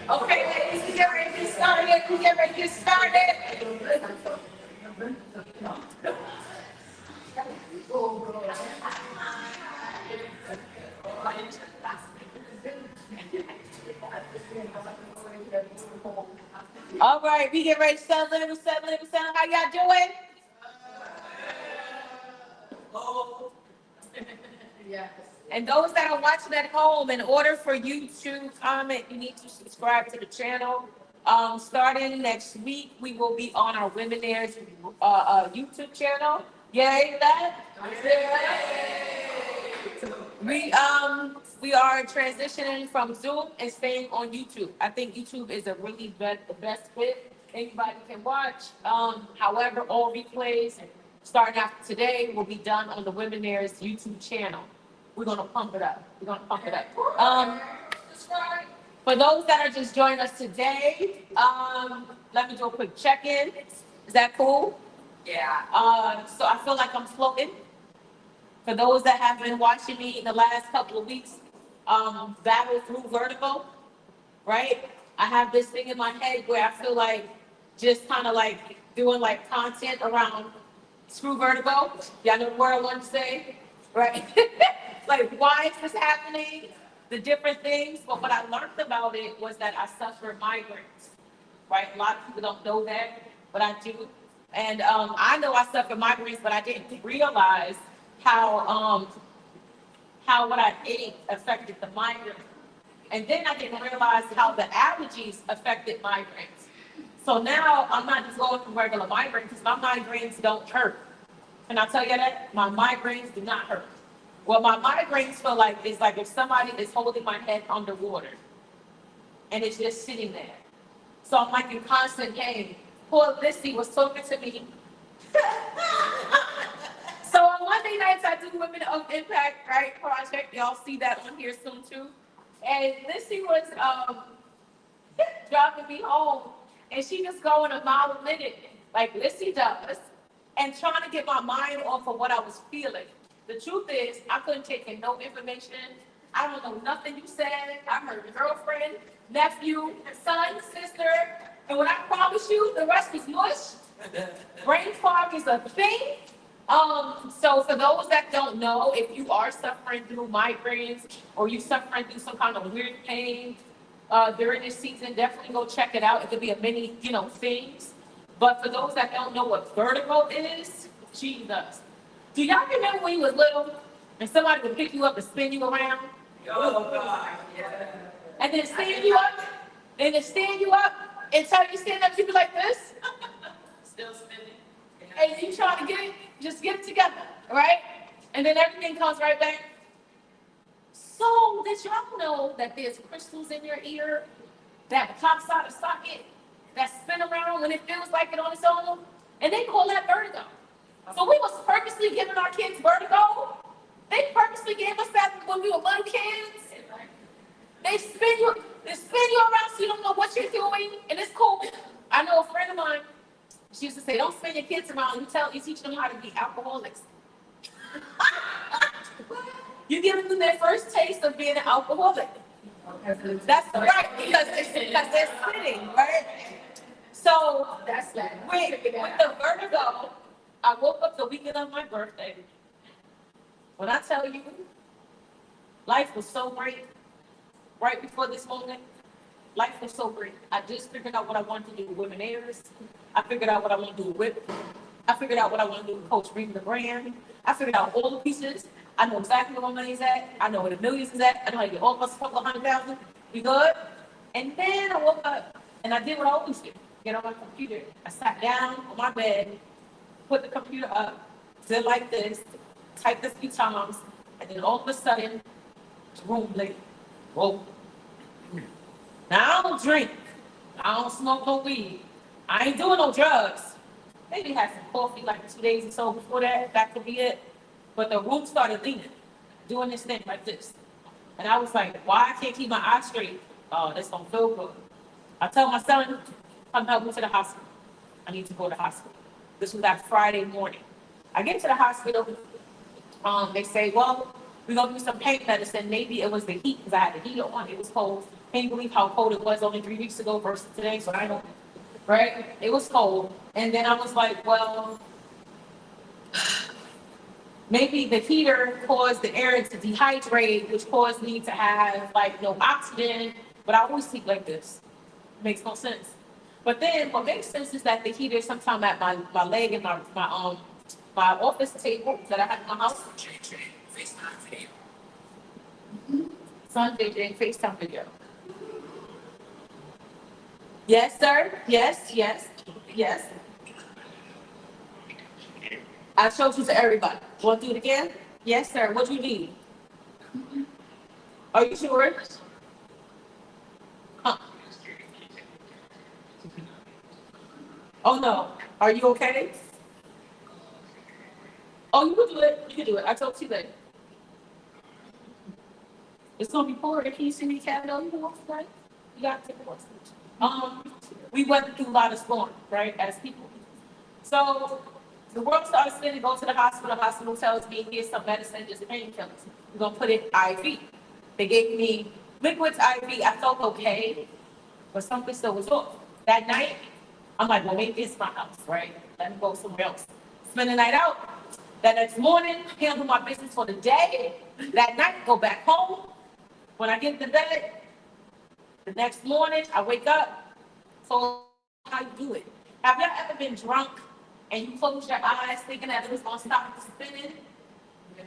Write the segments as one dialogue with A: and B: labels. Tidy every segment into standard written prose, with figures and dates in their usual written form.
A: Okay, ladies, we get ready to get started. We get ready to get started. All right, we get ready to settle in. How y'all doing? And those that are watching at home, in order for you to comment, you need to subscribe to the channel. Starting next week, we will be on our Womanaires YouTube channel. Yay, that? We are transitioning from Zoom and staying on YouTube. I think YouTube is a really the best fit. Anybody can watch. However, all replays starting after today will be done on the Womanaires YouTube channel. We're gonna pump it up. For those that are just joining us today, let me do a quick check-in. Is that cool? Yeah. So I feel like I'm floating. For those that have been watching me in the last couple of weeks, battle through vertigo, right? I have this thing in my head where I feel like just kind of like doing like content around screw vertigo. Y'all know the word I want to say, right? Like, why is this happening? The different things. But what I learned about it was that I suffer migraines, right? A lot of people don't know that, but I do. And I know I suffer migraines, but I didn't realize how what I ate affected the migraine. And then I didn't realize how the allergies affected migraines. So now I'm not just going for regular migraines because my migraines don't hurt. Can I tell you that? My migraines do not hurt. What my migraines feel like is like if somebody is holding my head underwater and it's just sitting there. So I'm like in constant pain. Poor Lissy was talking to me. So on Monday nights, I do Women of Impact, right, project. Y'all see that on here soon too. And Lissy was driving me home, and she just going a mile a minute, like Lissy does, and trying to get my mind off of what I was feeling. The truth is, I couldn't take in no information. I don't know nothing you said. I heard girlfriend, nephew, son, sister, and when I promise you, the rest was mush. Brain fog is a thing. So for those that don't know, if you are suffering through migraines or you suffering through some kind of weird pain during this season, definitely go check it out. It could be a many, things. But for those that don't know what vertigo is, Jesus. Do y'all remember when you was little and somebody would pick you up and spin you around? Oh God, yeah. And then stand you up, and tell you to stand up, you be like this. Still spinning. Yeah. And you trying to just get it together, right? And then everything comes right back. So did y'all know that there's crystals in your ear that pops out of socket that spin around when it feels like it on its own? And they call that vertigo. So we was purposely giving our kids vertigo. They purposely gave us that when we were little kids. They spin you around so you don't know what you're doing, and it's cool. I know a friend of mine, she used to say, don't spin your kids around, you teach them how to be alcoholics. You're giving them their first taste of being an alcoholic. That's right, because they're spinning, right? So that's that. With the vertigo, I woke up the weekend of my birthday. When I tell you, Life was so great right before this moment. Life was so great. I just figured out what I wanted to do with Womanaires. I figured out what I want to do with Whip. I figured out what I want to do with Coach Reading the Brand. I figured out all the pieces. I know exactly where my money's at. I know where the millions is at. I know how to get all of us a couple of 100,000. We good? And then I woke up and I did what I always do. Get on my computer. I sat down on my bed, put the computer up, did like this, typed this a few times, and then all of a sudden, room lit. Whoa. Now I don't drink. I don't smoke no weed. I ain't doing no drugs. Maybe had some coffee like 2 days or so before that. That could be it. But the room started leaning, doing this thing like this. And I was like, why I can't keep my eyes straight? Oh, this don't feel good. I tell my son, come help me to the hospital. I need to go to the hospital. This was that Friday morning. I get to the hospital. They say, well, we're going to do some pain medicine. Maybe it was the heat because I had the heater on. It was cold. Can you believe how cold it was only 3 weeks ago versus today? So I don't, right? It was cold. And then I was like, well, maybe the heater caused the air to dehydrate, which caused me to have like no oxygen. But I always sleep like this. It makes no sense. But then what makes sense is that the heater is sometime at my leg and my office table that I have in my house. Son, JJ, FaceTime video. Yes, sir. Yes, yes, yes. I showed you to everybody. Want to do it again? Yes, sir. What do you need? Are you sure? Huh. Oh no. Are you okay? Oh, you can do it. You can do it. I told you that. It's gonna be pouring. Can you see me, Canada? You want to You got to take a look. We went through a lot of storm, right, as people. So the world started spinning, go to the hospital tells me, here's some medicine, just painkillers. We're gonna put it IV. They gave me liquids IV, I felt okay, but something still was off. That night, I'm like, well, maybe it's my house, right? Let me go somewhere else. Spend the night out. That next morning, handle my business for the day. That night, go back home. When I get to bed, the next morning, I wake up. So how you do it? Have you ever been drunk and you close your eyes thinking that it was gonna stop spinning?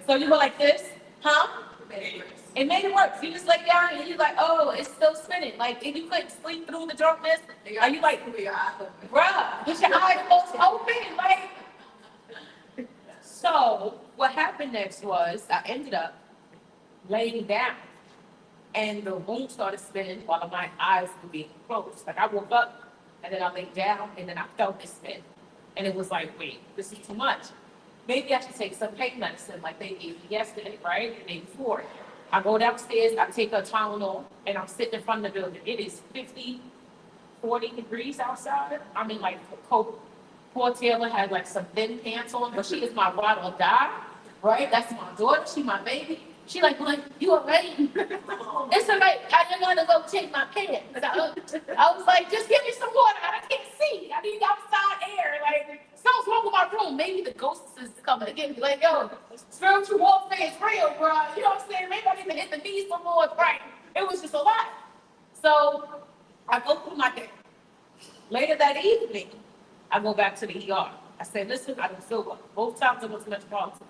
A: So you go like this, huh? It made it worse. You just lay down and you're like, oh, it's still spinning. Like, if you couldn't sleep through the drunkenness, are you like, bruh, with your eyes closed open? Like, so what happened next was I ended up laying down and the room started spinning while my eyes were being closed. Like I woke up and then I laid down and then I felt it spin. And it was like, wait, this is too much. Maybe I should take some pain medicine like they gave me yesterday, right? The day before. I go downstairs, I take a Tylenol, and I'm sitting in front of the building. It is 50, 40 degrees outside. I'm in like coat. Poor Taylor had like some thin pants on, but she is my ride or die, right? That's my daughter, she my baby. She like, you all right? It's all right. I didn't want to go take my pants. I was like, just give me some water. I can't see. I need outside air. Like, something's wrong with my room. Maybe the ghost is coming again. Like, yo, spiritual warfare is real, bro. You know what I'm saying? Maybe I need to hit the knees some more. Right. It was just a lot. So I go through my day. Later that evening, I go back to the ER. I said, listen, I don't feel well. Both times I went to Metropolitan.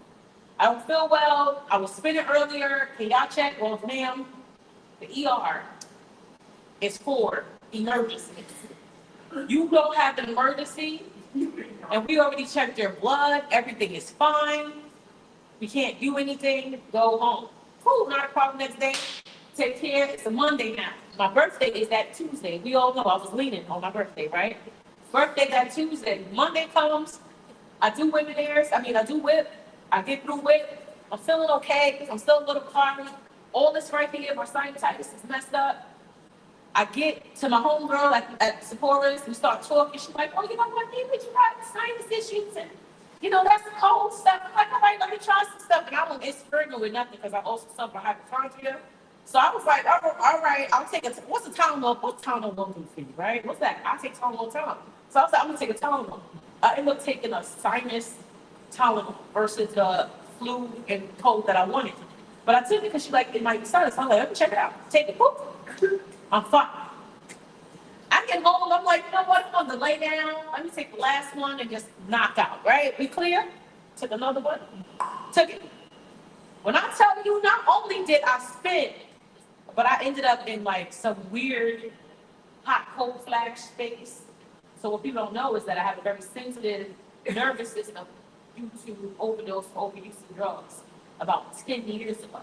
A: I don't feel well. I was spinning earlier. Can y'all check? Well, ma'am, the ER is for emergencies. You don't have an emergency, and we already checked your blood. Everything is fine. We can't do anything. Go home. Cool, not a problem next day. Take care. It's a Monday now. My birthday is that Tuesday. We all know I was leaning on my birthday, right? Birthday that Tuesday. Monday comes. I do Womanaires. I do whip. I get through whip. I'm feeling okay. I'm still a little cloudy. All this right here, my sinusitis is messed up. I get to my homegirl at Sephora's. We start talking. She's like, oh, you know what, maybe you got sinus issues and, that's cold stuff. I'm like, all right, let me try some stuff. And I wasn't experimenting with nothing because I also suffer hypertension. So I was like, all right, I'll take what's a Tylenol? What's Tylenol going to do for you, right? What's that? I'll take Tylenol time. So I was like, I'm going to take a Tylenol. I ended up taking a sinus Tylenol versus the flu and cold that I wanted. But I took it because she like, it might be solid. So I'm like, let me check it out. Take it, boop. I'm fine. I get home, I'm like, you know what, I'm gonna lay down. Let me take the last one and just knock out, right? We clear? Took another one, took it. When I tell you, not only did I spin, but I ended up in like some weird hot cold flash space. So what people don't know is that I have a very sensitive nervous system due to overdose or overuse of drugs about 10 years ago.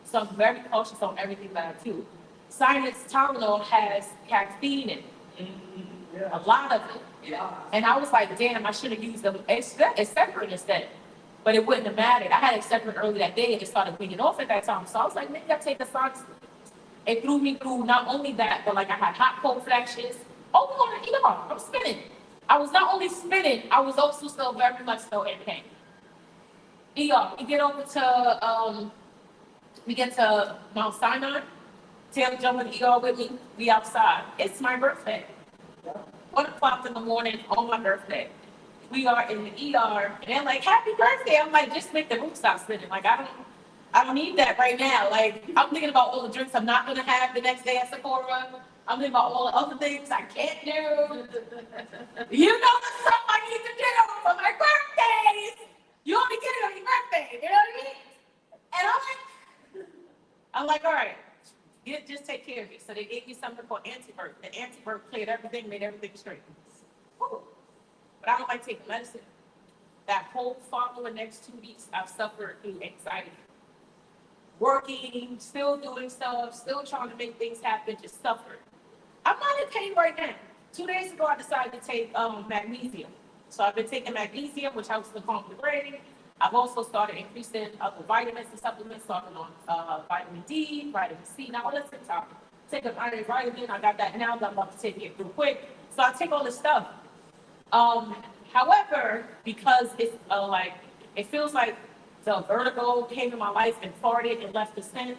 A: So I'm very cautious on everything that I do. Sinus Tylenol has caffeine in it, a lot of it. And I was like, damn, I should have used them Excedrin instead. But it wouldn't have mattered. I had Excedrin early that day and it started weaning off at that time. So I was like, maybe I'll take a sinus. It threw me through not only that, but like I had hot cold flashes. Oh, we're going to ER. I'm spinning. I was not only spinning, I was also still very much still in pain. ER. We get to Mount Sinai. Taylor jump in the ER with me. We outside. It's my birthday. 1 o'clock in the morning on my birthday. We are in the ER, and they're like, "Happy birthday!" I'm like, "Just make the room stop spinning." Like I don't need that right now. Like I'm thinking about all the drinks I'm not gonna have the next day at Sephora. I'm thinking about all the other things I can't do. You know the stuff I need to do for my birthdays. You only get it on your birthday. You know what I mean? And I'm like, all right. Just take care of it. So they gave me something called anti-burp. The anti-burp cleared everything, made everything straight. Woo. But I don't like taking medicine. That whole following next 2 weeks, I've suffered through anxiety. Working, still doing stuff, still trying to make things happen, just suffered. I'm not in pain right now. 2 days ago, I decided to take magnesium. So I've been taking magnesium, which helps to calm the brain. I've also started increasing other vitamins and supplements, starting on vitamin D, vitamin C. Now, listen, Tom, take an iron vitamin. I got that now, but I'm about to take it real quick. So I take all this stuff. However, because it's like, it feels like the vertigo came in my life and farted and left the scent.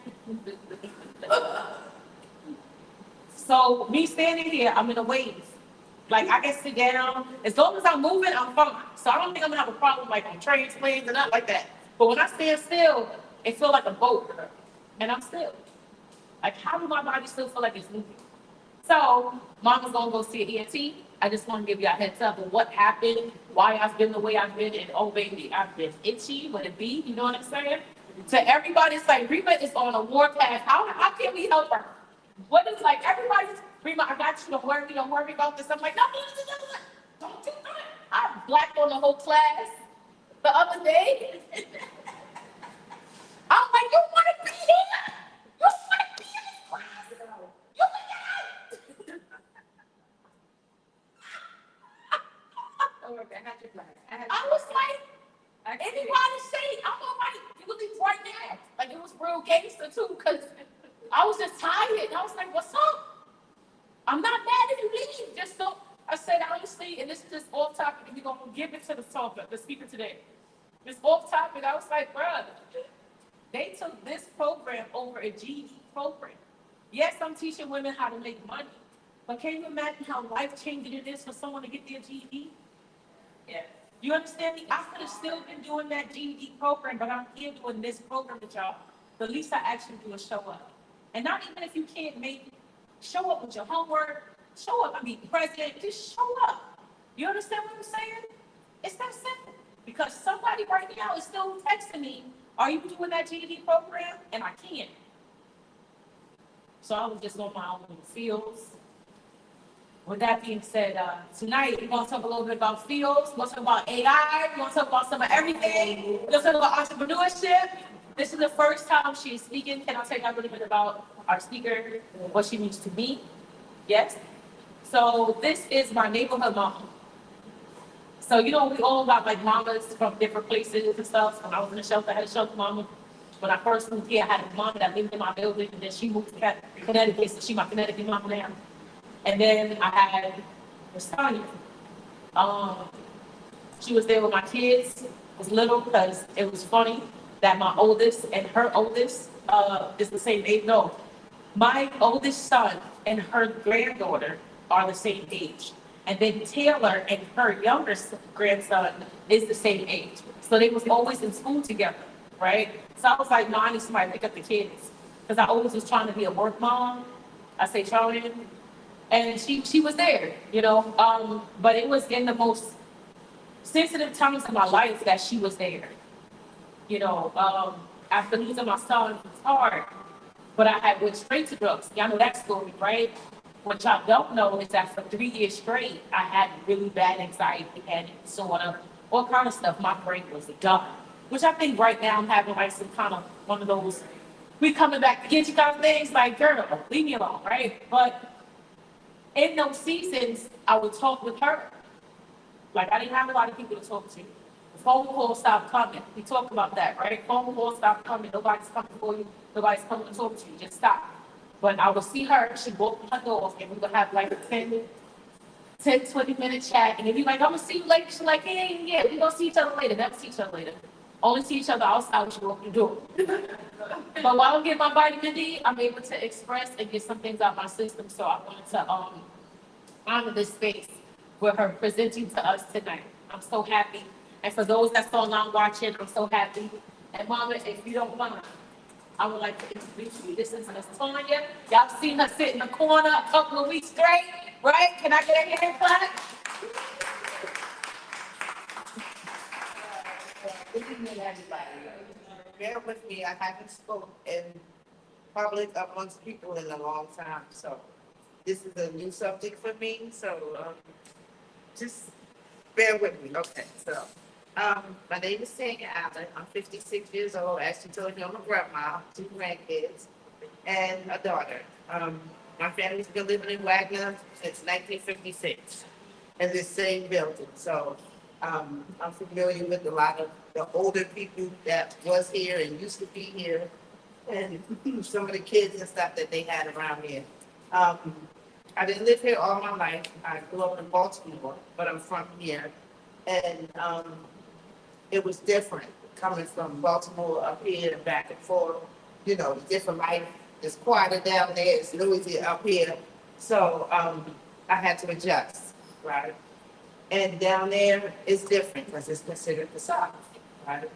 A: So me standing here, I'm in a wave. Like I can sit down. As long as I'm moving, I'm fine. So I don't think I'm gonna have a problem like on trains, planes, and not like that. But when I stand still, it feels like a boat. And I'm still. Like how do my body still feel like it's moving? So Mama's gonna go see an ENT. I just want to give you a heads up of what happened, why I've been the way I've been, and oh baby, I've been itchy with a B, you know what I'm saying? To everybody, it's like Reba is on a warpath. How can we help her? What is like everybody's Reba, I got you, don't worry about this. I'm like, no, don't do that. I blacked on the whole class the other day. I'm like, you wanna be here? You wanna be in this class? You wanna I was like, anybody say, I'm all right, you leave right now. Like, it was real gangster, too, because I was just tired. And I was like, what's up? I'm not mad if you leave. Just don't. I said, honestly, and this is just off topic, and we're going to give it to the speaker today. It's off topic. I was like, bruh, they took this program over a GED program. Yes, I'm teaching women how to make money. But can you imagine how life-changing it is for someone to get their GED? Yeah. You understand me? I could have still been doing that GED program, but I'm here doing this program with y'all. The least I actually do is show up. And not even if you can't make it, show up with your homework, show up, present, just show up. You understand what I'm saying? It's that simple. Because somebody right now is still texting me, are you doing that GED program? And I can't. So I was just on my own little fields. With that being said, tonight we're going to talk a little bit about fields. We're going to talk about AI. We're going to talk about some of everything. We're going to talk about entrepreneurship. This is the first time she is speaking. Can I tell you a little bit about our speaker, what she means to me? Yes. So this is my neighborhood mama. So, you know, we all got like mamas from different places and stuff. When I was in the shelter, I had a shelter mama. When I first moved here, I had a mama that lived in my building, and then she moved to Connecticut, so she's my Connecticut mama now. And then I had Miss Tanya. She was there with my kids. It was little because it was funny that my oldest and her oldest is the same age. No, my oldest son and her granddaughter are the same age. And then Taylor and her younger grandson is the same age. So they was always in school together. right? So I was like, no, I need somebody to pick up the kids. Because I always was trying to be a work mom. I say trying. And she was there, you know. But it was in the most sensitive times of my life that she was there. You know, after losing my son, it was hard. But I had went straight to drugs. Y'all know that story, right? What y'all don't know is that for 3 years straight, I had really bad anxiety and so on, all kind of stuff. My brain was done. Which I think right now I'm having like some kind of one of those, we coming back to get you kind of things, like, girl, leave me alone, right? But in those seasons, I would talk with her. Like, I didn't have a lot of people to talk to. The phone calls stopped coming. We talked about that, right? Phone calls stopped coming. Nobody's coming for you. Nobody's coming to talk to you. Just stop. But I would see her. She'd open her door, and we would have like a 20-minute chat. And then be like, I'm going to see you later. She's like, yeah, we're going to see each other later. Never see each other later. Only see each other outside when she open the door. But while I'm getting my vitamin D, I'm able to express and get some things out my system. So I wanted to honor this space with her presenting to us tonight. I'm so happy. And for those that's online watching, I'm so happy. And Mama, if you don't mind, I would like to introduce you. This is Miss Tanya. Y'all seen her sit in the corner a couple of weeks straight, right? Can I get a hand clap?
B: Good evening, everybody. Bear with me, I haven't spoken in public amongst people in a long time, so this is a new subject for me, so just bear with me. Okay, so my name is Tanya Allen. I'm 56 years old. As she told you, I'm a grandma, 2 grandkids, and a daughter. My family's been living in Wagner since 1956 in this same building, so I'm familiar with a lot of the older people that was here and used to be here, and some of the kids and stuff that they had around here. I didn't live here all my life. I grew up in Baltimore, but I'm from here. And it was different coming from Baltimore up here and back and forth. You know, the different life. It's quieter down there, it's noisier up here. So I had to adjust, right? And down there it's different because it's considered the South, right?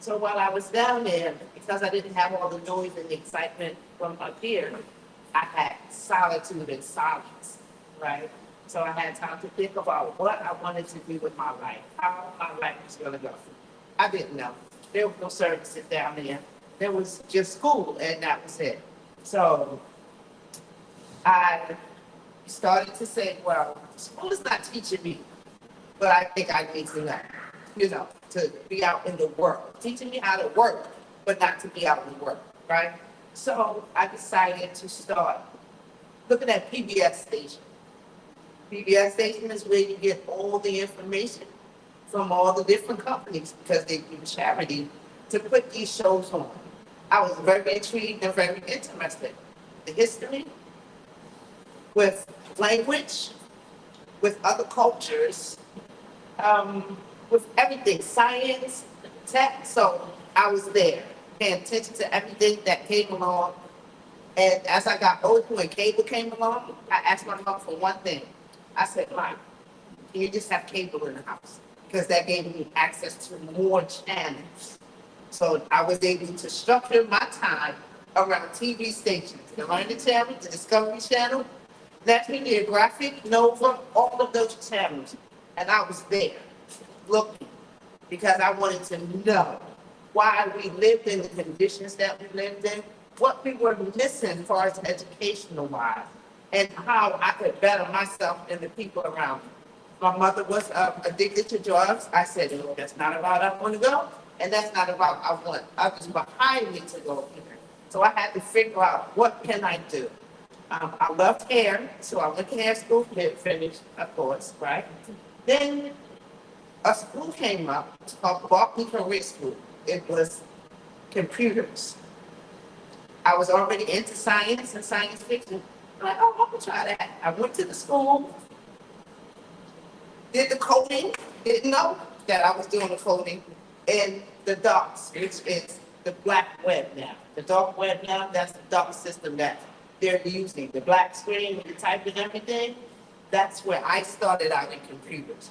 B: So while I was down there, because I didn't have all the noise and the excitement from up here, I had solitude and silence, right? So I had time to think about what I wanted to do with my life, how my life was gonna go. I didn't know. There was no services down there. There was just school and that was it. So I started to say, well, school is not teaching me, but I think I need to know, you know, to be out in the world, teaching me how to work, but not to be out in the world, right? So I decided to start looking at PBS station. PBS station is where you get all the information from all the different companies because they do charity to put these shows on. I was very intrigued and very interested. The history, with language, with other cultures, with everything, science, tech. So I was there, paying attention to everything that came along. And as I got older, when cable came along, I asked my mom for one thing. I said, Mom, can you just have cable in the house? Because that gave me access to more channels. So I was able to structure my time around TV stations, the Learning Channel, the Discovery Channel, National Geographic, Nova, all of those channels. And I was there looking because I wanted to know why we lived in the conditions that we lived in, what we were missing as far as educational wise, and how I could better myself and the people around me. My mother was addicted to drugs. I said, no, that's not about I want to go, and that's not about I want others behind me to go here. So I had to figure out what can I do. I loved hair, so I went to hair school, finished, of course, right? Then a school came up, it's called Barclay Career School. It was computers. I was already into science and science fiction. I'm like, oh, I'm gonna try that. I went to the school, did the coding, didn't know that I was doing the coding, and the docs, which is the black web now. The dark web now, that's the dark system that they're using. The black screen with the type and everything, that's where I started out in computers.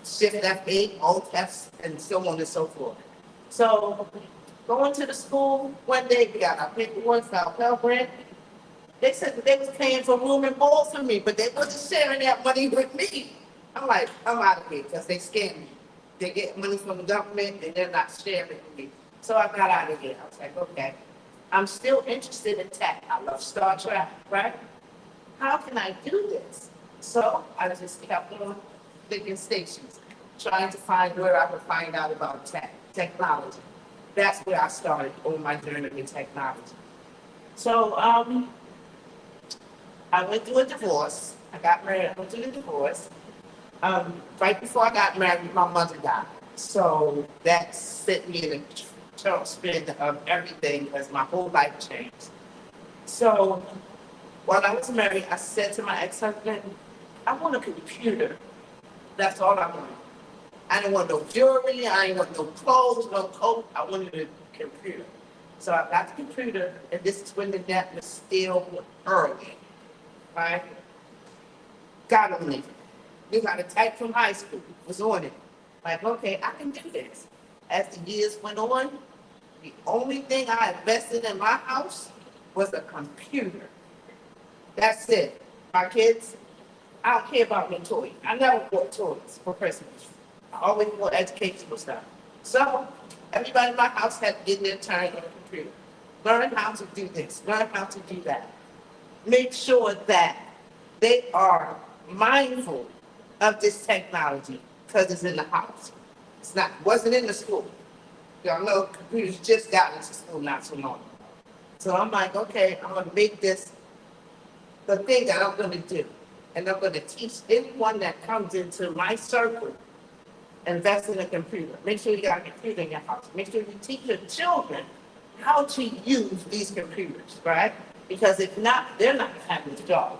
B: Shift F8, Alt F, and so on and so forth. So going to the school one day, we got our paperwork, our Pell Grant. They said that they was paying for room and board for me, but they wasn't sharing that money with me. I'm like, I'm out of here because they scam me. They get money from the government and they're not sharing it with me. So I got out of here. I was like, okay, I'm still interested in tech. I love Star Trek, right? How can I do this? So I just kept on thinking stations, trying to find where I could find out about technology. That's where I started on my journey in technology. So I went through a divorce. I got married, I went through the divorce. Right before I got married, my mother died. So that set me in a tailspin of everything because my whole life changed. So while I was married, I said to my ex-husband, I want a computer. That's all I want. I didn't want no jewelry, I didn't want no clothes, no coat. I wanted a computer. So I got the computer, and this is when the net was still early, right? Got on it. We got a type from high school, was on it. Like, okay, I can do this. As the years went on, the only thing I invested in my house was a computer. That's it. My kids, I don't care about no toys. I never bought toys for Christmas. I always bought educational stuff. So everybody in my house had to get their turn on the computer. Learn how to do this, learn how to do that. Make sure that they are mindful of this technology because it's in the house. It's not, wasn't in the school. Y'all know computers just got into school not so long. So I'm like, okay, I'm gonna make this the thing that I'm gonna do. And I'm gonna teach anyone that comes into my circle, invest in a computer. Make sure you got a computer in your house. Make sure you teach your children how to use these computers, right? Because if not, they're not having a job.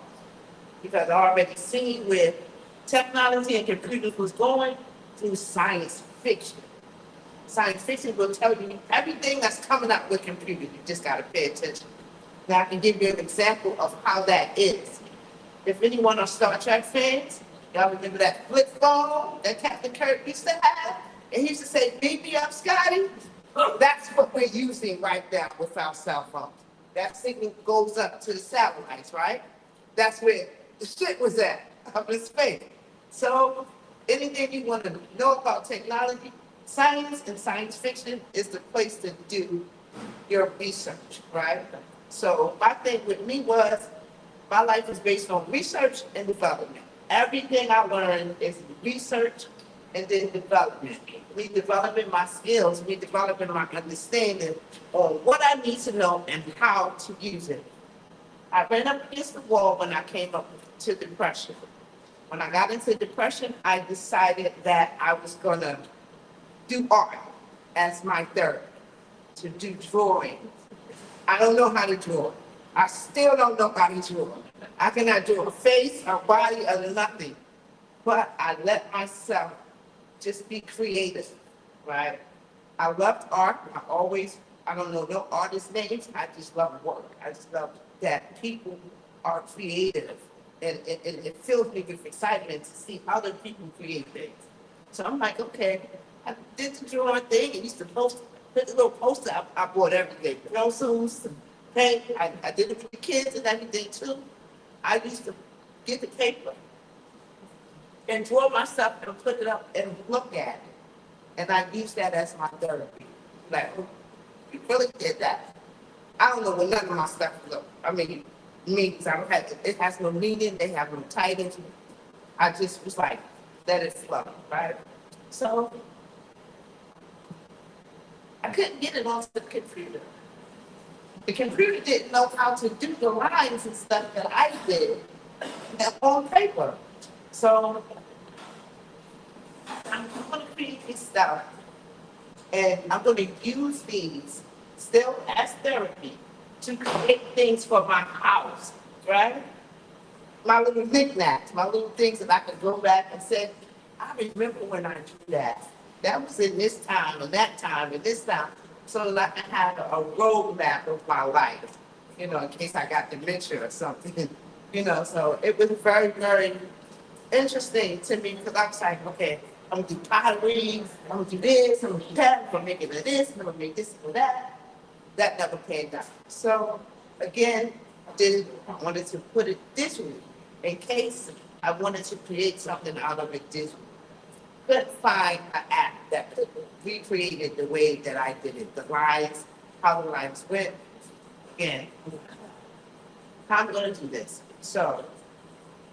B: Because I already seen where technology and computers was going through science fiction. Science fiction will tell you everything that's coming up with computers. You just gotta pay attention. Now I can give you an example of how that is. If anyone are Star Trek fans, y'all remember that flip phone that Captain Kirk used to have? And he used to say, beat me up, Scotty. That's what we're using right now with our cell phones. That signal goes up to the satellites, right? That's where the shit was at, up in space. So anything you want to know about technology, science and science fiction is the place to do your research, right? So my thing with me was, my life is based on research and development. Everything I learned is research and then development. Me developing my skills, me developing my understanding on what I need to know and how to use it. I ran up against the wall when I came up to depression. When I got into depression, I decided that I was gonna do art as my therapy, to do drawing. I don't know how to draw. I still don't know how to draw. I cannot do a face, a body, or nothing. But I let myself just be creative, right? I loved art. I don't know no artist names. I just love work. I just love that people are creative. And it fills me with excitement to see other people create things. So I'm like, okay, I did the drawing thing. I used to put a little poster. I bought everything. Pencils, paint. I did it for the kids and everything too. I used to get the paper and draw myself and put it up and look at it. And I used that as my therapy. Like, oh, you really did that? I don't know what none of my stuff look. I mean, means I don't have, it has no meaning, they have no titles. I just was like, let it flow, right? So I couldn't get it onto the computer. The computer didn't know how to do the lines and stuff that I did on paper. So I'm going to create this stuff, and I'm going to use these still as therapy to create things for my house, right? My little knickknacks, my little things that I could go back and say, I remember when I drew that. That was in this time and that time and this time. So that I can have a roadmap of my life, you know, in case I got dementia or something, you know. So it was very, very interesting to me because I was like, okay, I'm gonna do pottery, I'm gonna do this, I'm gonna do that, I'm gonna make it like this, I'm gonna make this and that. That never panned out. So again, I wanted to put it digitally in case I wanted to create something out of it digitally. Couldn't find an app that recreated it the way that I did it. The lines, how the lines went. Again, how I'm gonna do this. So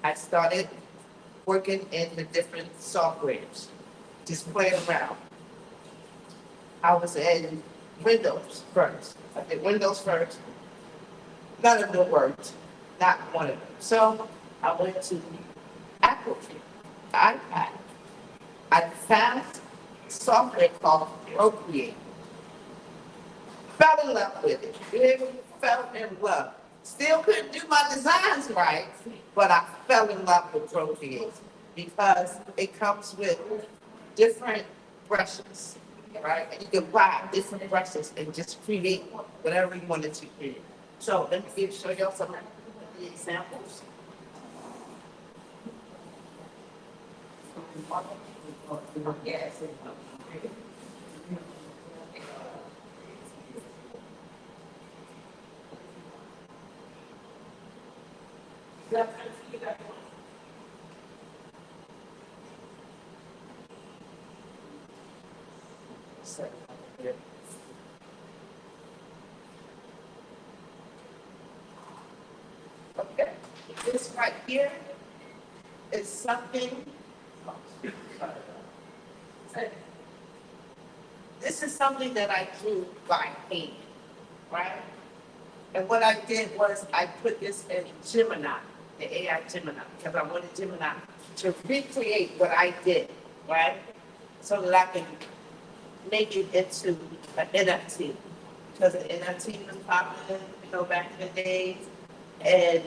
B: I started working in the different softwares, just playing around. I was in Windows first. I did Windows first. None of them worked, not one of them. So I went to Apple, iPad. I found software called Procreate. Fell in love with it. Really fell in love. Still couldn't do my designs right, but I fell in love with Procreate because it comes with different brushes, right? And you can buy different brushes and just create whatever you wanted to create. So let me show y'all some of the examples. Yes. Okay, this right here is something. This is something that I drew by hand, right? And what I did was I put this in Gemini, the AI Gemini, because I wanted Gemini to recreate what I did, right? So that I can make it into an NFT. Because an NFT was popular, back in the days. And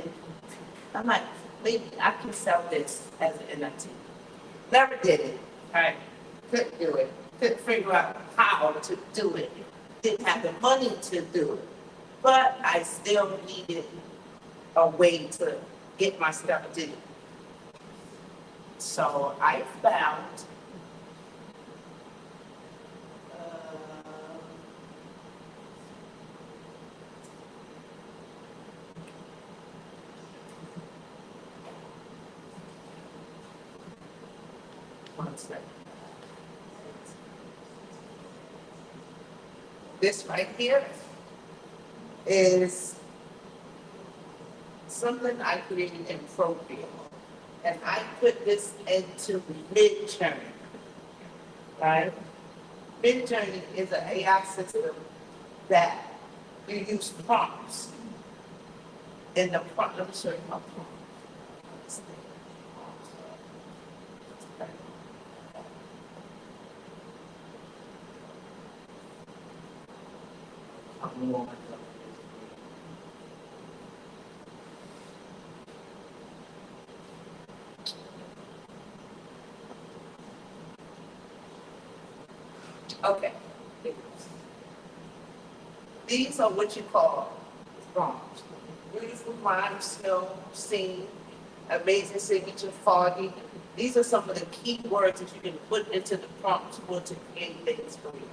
B: I'm like, maybe I can sell this as an NFT. Never did it, right? Couldn't do it. Couldn't figure out how to do it. Didn't have the money to do it. But I still needed a way to get my stuff done. So I found one second. This right here is something I created in Procreate. And I put this into Midjourney, right? Midjourney is an AI system that you use prompts. In the prompt, let me show you my prompt. Okay. These are what you call prompts. Beautiful rhyme, snow, scene, amazing signature, foggy. These are some of the key words that you can put into the prompt to create things for you.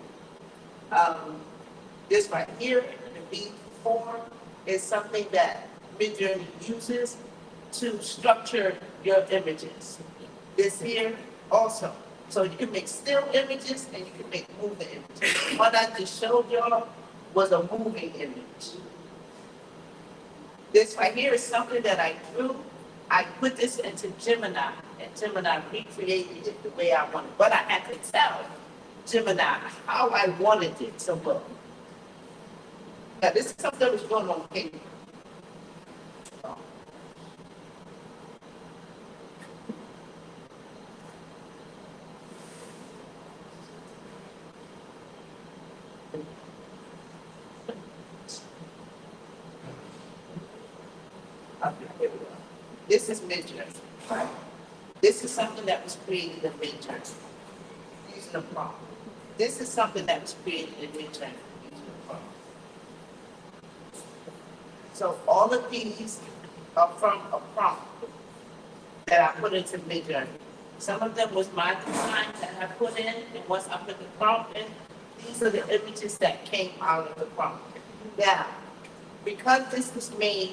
B: This right here, the B form, is something that Midjourney uses to structure your images. This here also. So you can make still images and you can make moving images. What I just showed y'all was a moving image. This right here is something that I drew. I put this into Gemini, and Gemini recreated it the way I wanted. But I had to tell Gemini how I wanted it to look. Now, this is something that was going on paper. Here we go. This is Midjourney, right? This is something that was created in Midjourney using a prompt. This is something that was created in Midjourney using a prompt. So all of these are from a prompt that I put into Midjourney. Some of them was my design that I put in, and once I put the prompt in, these are the images that came out of the prompt. Now, because this was made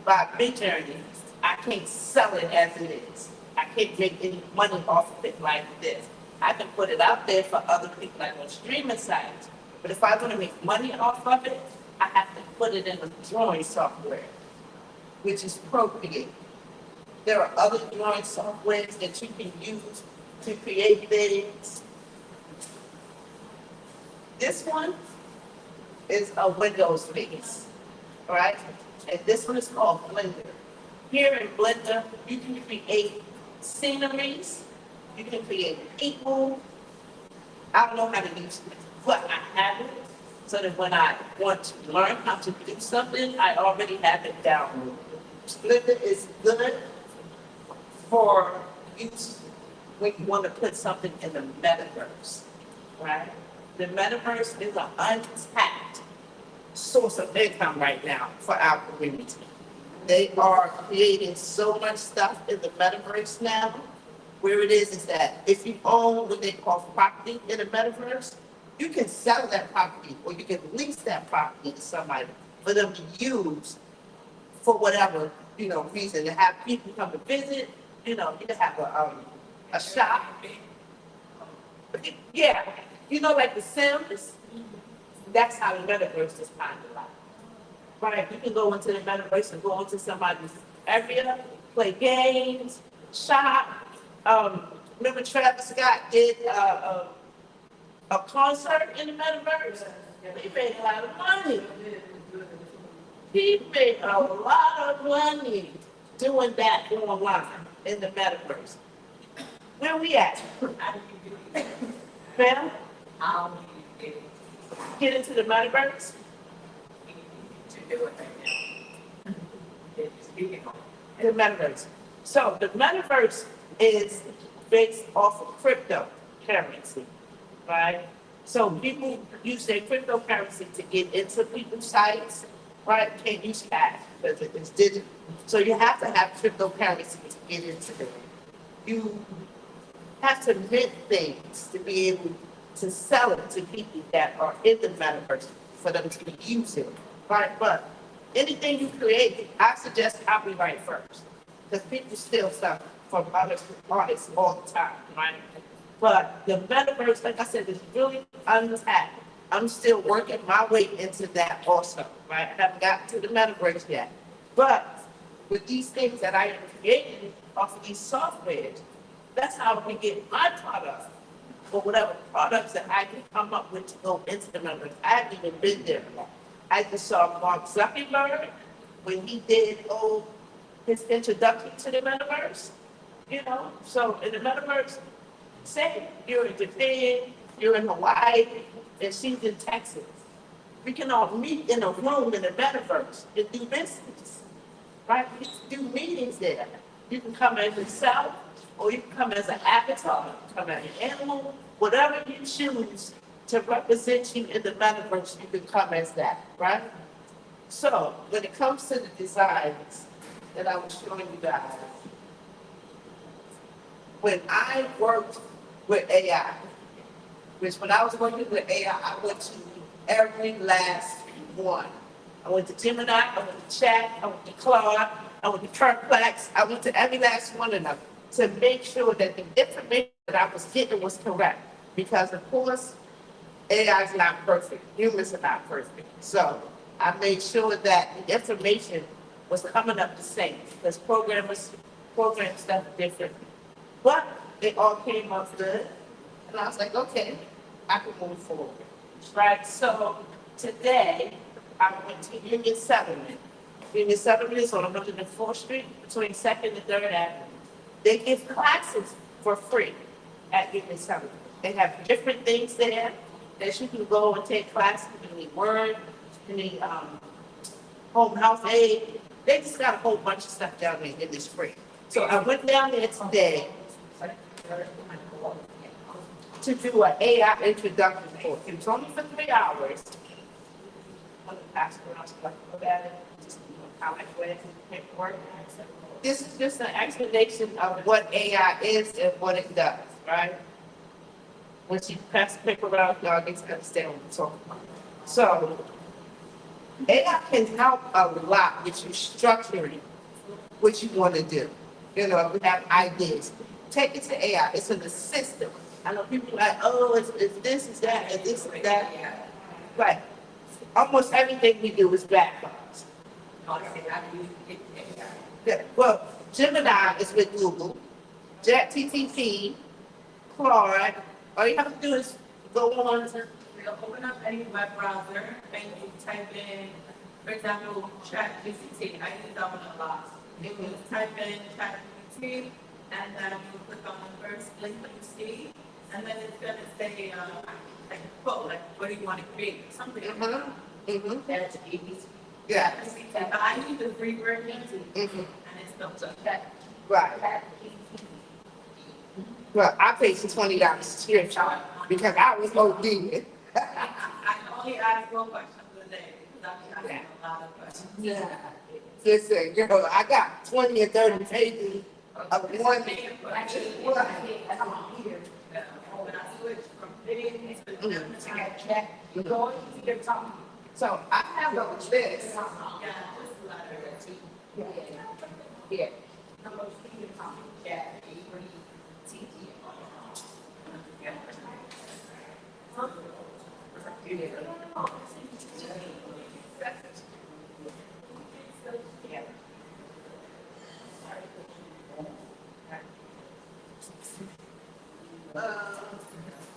B: by Midjourney, I can't sell it as it is. I can't make any money off of it like this. I can put it out there for other people like on streaming sites. But if I want to make money off of it, I have to put it in the drawing software, which is Procreate. There are other drawing softwares that you can use to create things. This one is a Windows base, all right? And this one is called Blender. Here in Blender, you can create sceneries, you can create people. I don't know how to use it, but I have it so that when I want to learn how to do something, I already have it downloaded. Blender is good for use when you want to put something in the metaverse, right? The metaverse is an untapped source of income right now for our community. They are creating so much stuff in the metaverse now. Where it is that if you own what they call property in the metaverse, you can sell that property or you can lease that property to somebody for them to use for whatever, reason. To have people come to visit, you can have a shop. Yeah, like the Sims, that's how the metaverse is kind of like. Right, you can go into the metaverse and go into somebody's area, play games, shop. Remember Travis Scott did a concert in the metaverse? He made a lot of money. He made a lot of money doing that online in the metaverse. Where we at? Ma'am? Get into the metaverse? The metaverse. So the metaverse is based off of cryptocurrency, right? So people use their cryptocurrency to get into people's sites, right? Can't use cash because it's digital. So you have to have cryptocurrency to get into it. You have to mint things to be able to sell it to people that are in the metaverse for them to use it, right? But anything you create, I suggest copyright first because people steal stuff from other artists all the time, right? But the metaverse, like I said, is really untapped. I'm still working my way into that also, right? I haven't gotten to the metaverse yet. But with these things that I am creating off of these softwares, that's how we get my product or whatever products that I can come up with to go into the metaverse. I haven't even been there yet. I just saw Mark Zuckerberg when he did his introduction to the metaverse. So in the metaverse, say you're in Japan, you're in Hawaii, and she's in Texas. We can all meet in a room in the metaverse and do business, right? We can do meetings there. You can come as yourself, or you can come as an avatar, come as an animal, whatever you choose to represent you in the metaverse, you can come as that, right? So when it comes to the designs that I was showing you guys, when I worked with AI, which when I was working with AI, I went to every last one. I went to Gemini, I went to Chat, I went to Claude, I went to Perplex, I went to every last one of them to make sure that the information that I was getting was correct. Because of course, AI is not perfect. Humans are not perfect. So I made sure that the information was coming up the same because programmers program stuff differently. But it all came up good. And I was like, okay, I can move forward. Right? So today, I went to Union Settlement. Union Settlement is on 104th Street between 2nd and 3rd Avenue. They give classes for free at Union Settlement. They have different things there that you can go and take classes. You need Word, you need home health aid. They just got a whole bunch of stuff down there and it's free. So I went down there today to do an AI introduction course. It was only for 3 hours. One of the pastors was like, look at it. how I went through the paperwork. This is just an explanation of what AI is and what it does, right? Once you pass the paper around, y'all get to understand what we're talking about. So, AI can help a lot with you structuring what you want to do. You know, if you have ideas, take it to AI. It's an assistant. I know people are like, oh, it's this, is that, and this, is that. But almost everything we do is backwards. Yeah, well, Gemini is with Google. ChatGPT, Claude, all you have to do is go on.
A: You'll open up any web browser and you type in, for example, ChatGPT. I use that one a lot. You type in ChatGPT and then you click on the first link that you see, and then it's gonna say like a quote, like what do you want to create? Something. That's ABC.
B: Yeah.
A: But I use the free version and it's built up.
B: Right. Well, I paid some $20 subscription because I was OD.
A: I only ask one question a day because I'm asking a lot of questions.
B: Yeah. Listen, girl, I got 20 or 30 pages of one.
A: When I switch from bidding to chat, go into your top.
B: So I have a list.
A: Yeah, just a letter.
B: Yeah.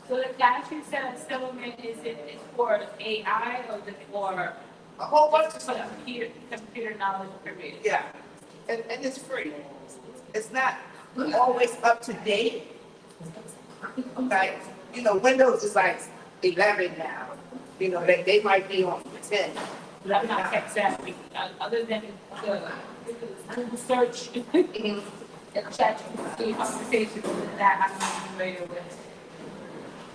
A: So the cash you said settlement is for AI or is it for
B: A whole bunch of stuff.
A: computer knowledge created?
B: Yeah. And it's free. It's not always up to date. Okay. You know, Windows is like 11 now. You know, they might be on 10.
A: But I'm not tech savvy, other than the search and chat conversations that I'm not familiar with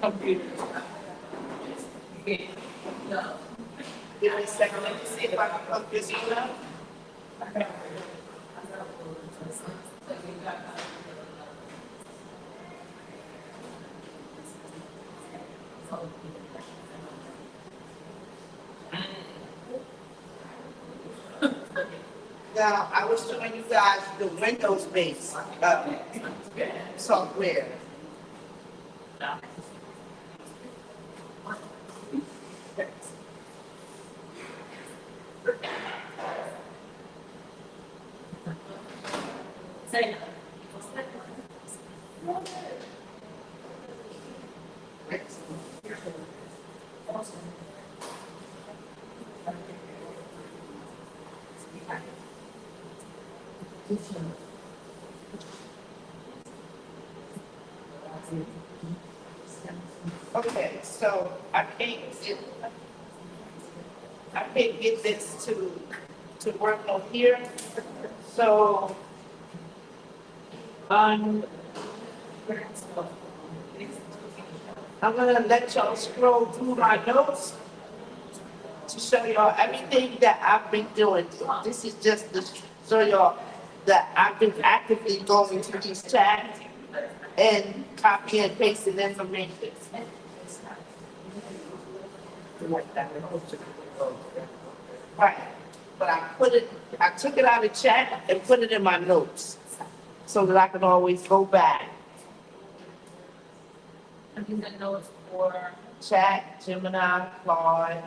A: computers. Yeah. No.
B: Give me a second, let me see if I can hook this email. Now, I was showing you guys the Windows-based software.
A: Say
B: Okay, so I can't get this to work on here. So, I'm gonna let y'all scroll through my notes to show y'all everything that I've been doing. This is just to show y'all that I've been actively going to these chats and copy and pasting information. Right, but I took it out of chat and put it in my notes so that I can always go back.
A: I'm using notes for
B: Chat, Gemini, Claude.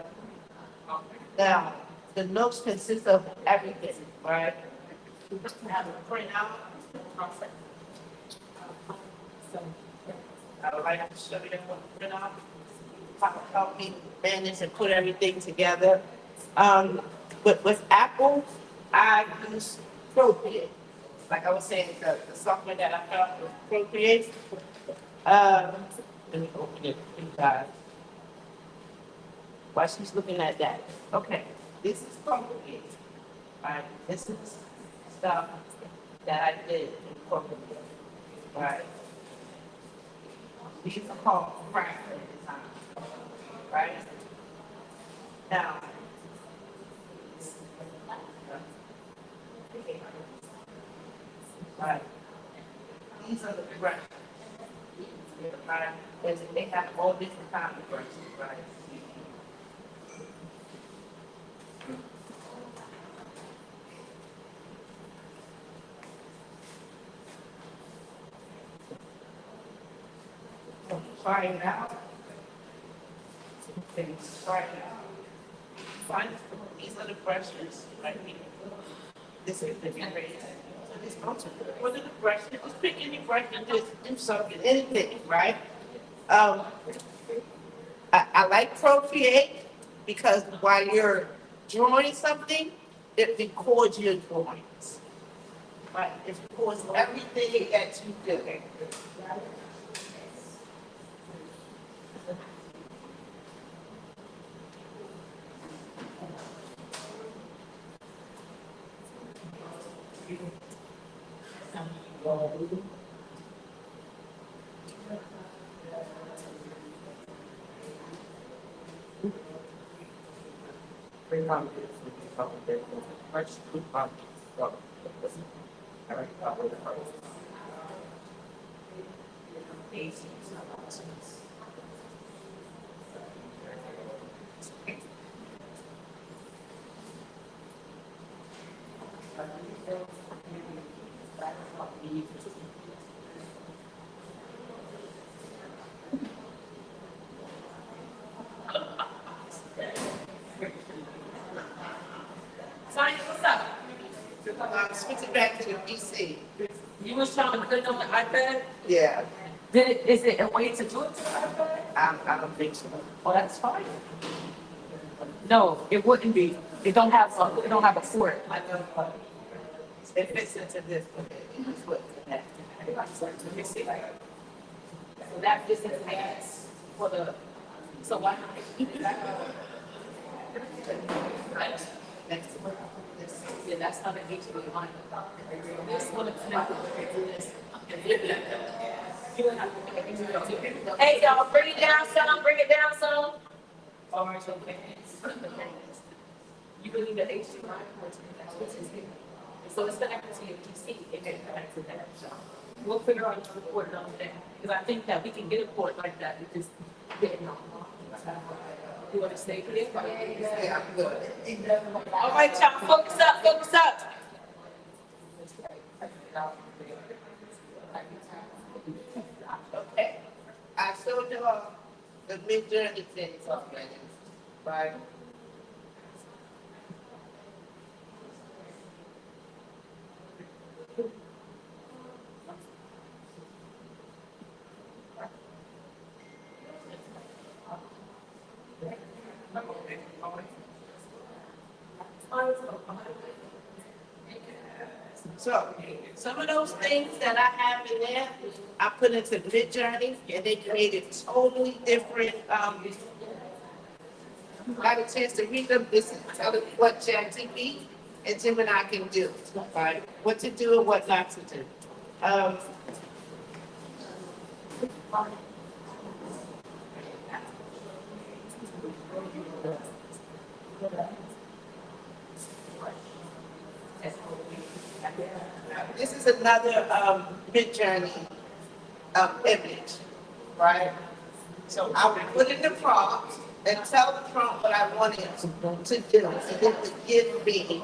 B: Now, the notes consist of everything, right? I have a printout. So, I would like to show you what the printout, how to help me manage and put everything together. With Apple, I use Procreate. Like I was saying, the software that I found was Procreate. Let me open it for you guys. While she's looking at that. Okay, this is Procreate. Right, this is stuff that I did in Procreate. Right. These are called fractal design. Right? Now, Right. These are the brushes. Right. And they have all different kinds of brushes, right? Try it out. Okay, try it out. Find these are the brushes right here. This is the grade. So this also, what are the brushes? Just pick any brush and just do something, anything, right? Um, I like Procreate because while you're drawing something, it records your drawings. Right? It records everything that you do.
A: Tanya, what's up?
B: Switch it back to the PC.
A: You was trying to put it on the iPad?
B: Yeah,
A: Is it a way to do it to the iPad?
B: I don't think so.
A: Oh, that's fine. No, it wouldn't be. It don't have a port.
B: It fits into this one. It's what connected.
A: Let me see. So that is for the, so why not?
B: Next to this.
A: Yeah, that's not an HDMI. This one is connected to this. Hey, y'all, bring it down some, bring it down some. All right, okay. You can leave the HDMI port to that's what's in here. So it's connected to your PC, it can connect to that. So we'll figure out the port on that. Because I think that we can get a port like that, we just get it on. You want to stay here?
B: Yeah, I'm good.
A: All right, y'all, focus up, focus up.
B: Okay. I showed you the mid-journey things already, right? So, some of those things that I have in there, I put into mid-journey, and they created totally different, got a chance to read them, this is telling me what ChatGPT and Gemini can do, right? What to do and what not to do. This is another mid-journey image, right? So I would put in the prompt and tell the prompt what I wanted to do, and it would give me.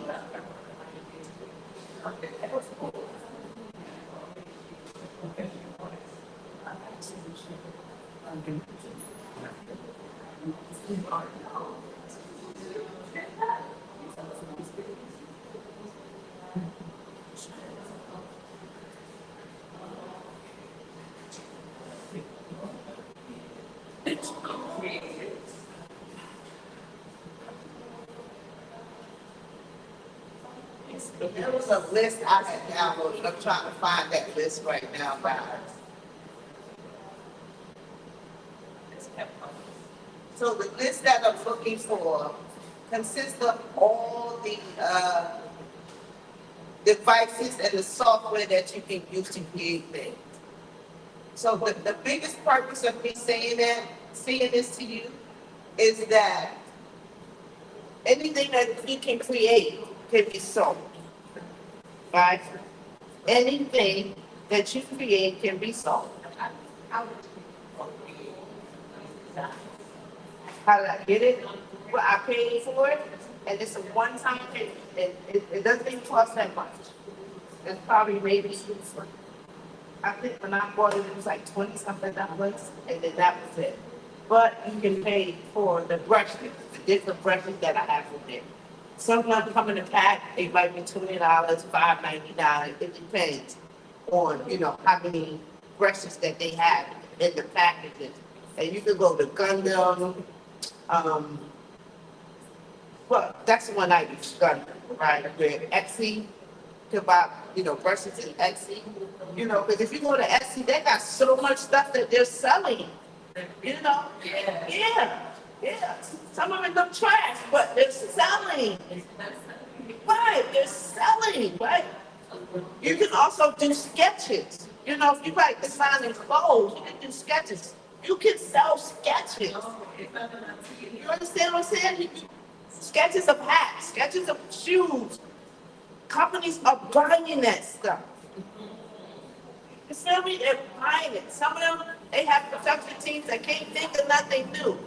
B: There was a list I had downloaded. I'm trying to find that list right now, guys. So the list that I'm looking for consists of all the devices and the software that you can use to create things. So the biggest purpose of me saying this to you is that anything that you can create can be sold, right? anything that you create can be sold. How did I get it? Well, I paid for it, and it's a one-time payment. It doesn't even cost that much. It's probably maybe, I think when I bought it, it was like 20-something dollars, and then that was it. But you can pay for the brushes, the different brushes that I have in there. Some of them come in a pack, they might be $20, $5.99. It depends on, how many brushes that they have in the packages. And you can go to Gundam, well, that's the one I use, Gundam, right? With Etsy, to buy, brushes in Etsy. Because if you go to Etsy, they got so much stuff that they're selling. Yeah. Some of it look trash, but they're selling. Right, they're selling, right? You can also do sketches. If you like designing clothes, you can do sketches. You can sell sketches. You understand what I'm saying? Sketches of hats, sketches of shoes. Companies are buying that stuff. You feel me? They're buying it. Some of them, they have production teams that can't think of nothing new.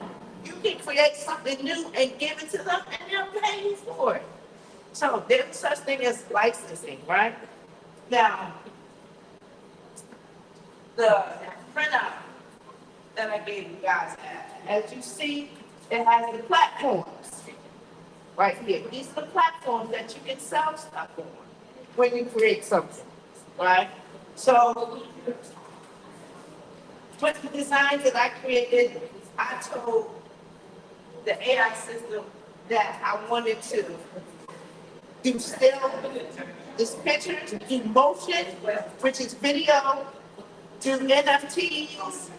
B: You can create something new and give it to them, and they'll pay you for it. So there's such thing as licensing, right? Now, the printout that I gave you guys, as you see, it has the platforms right here. These are the platforms that you can sell stuff on when you create something, right? So, with the designs that I created, I told the AI system that I wanted to do still, this pictures, do motion, which is video, do NFTs,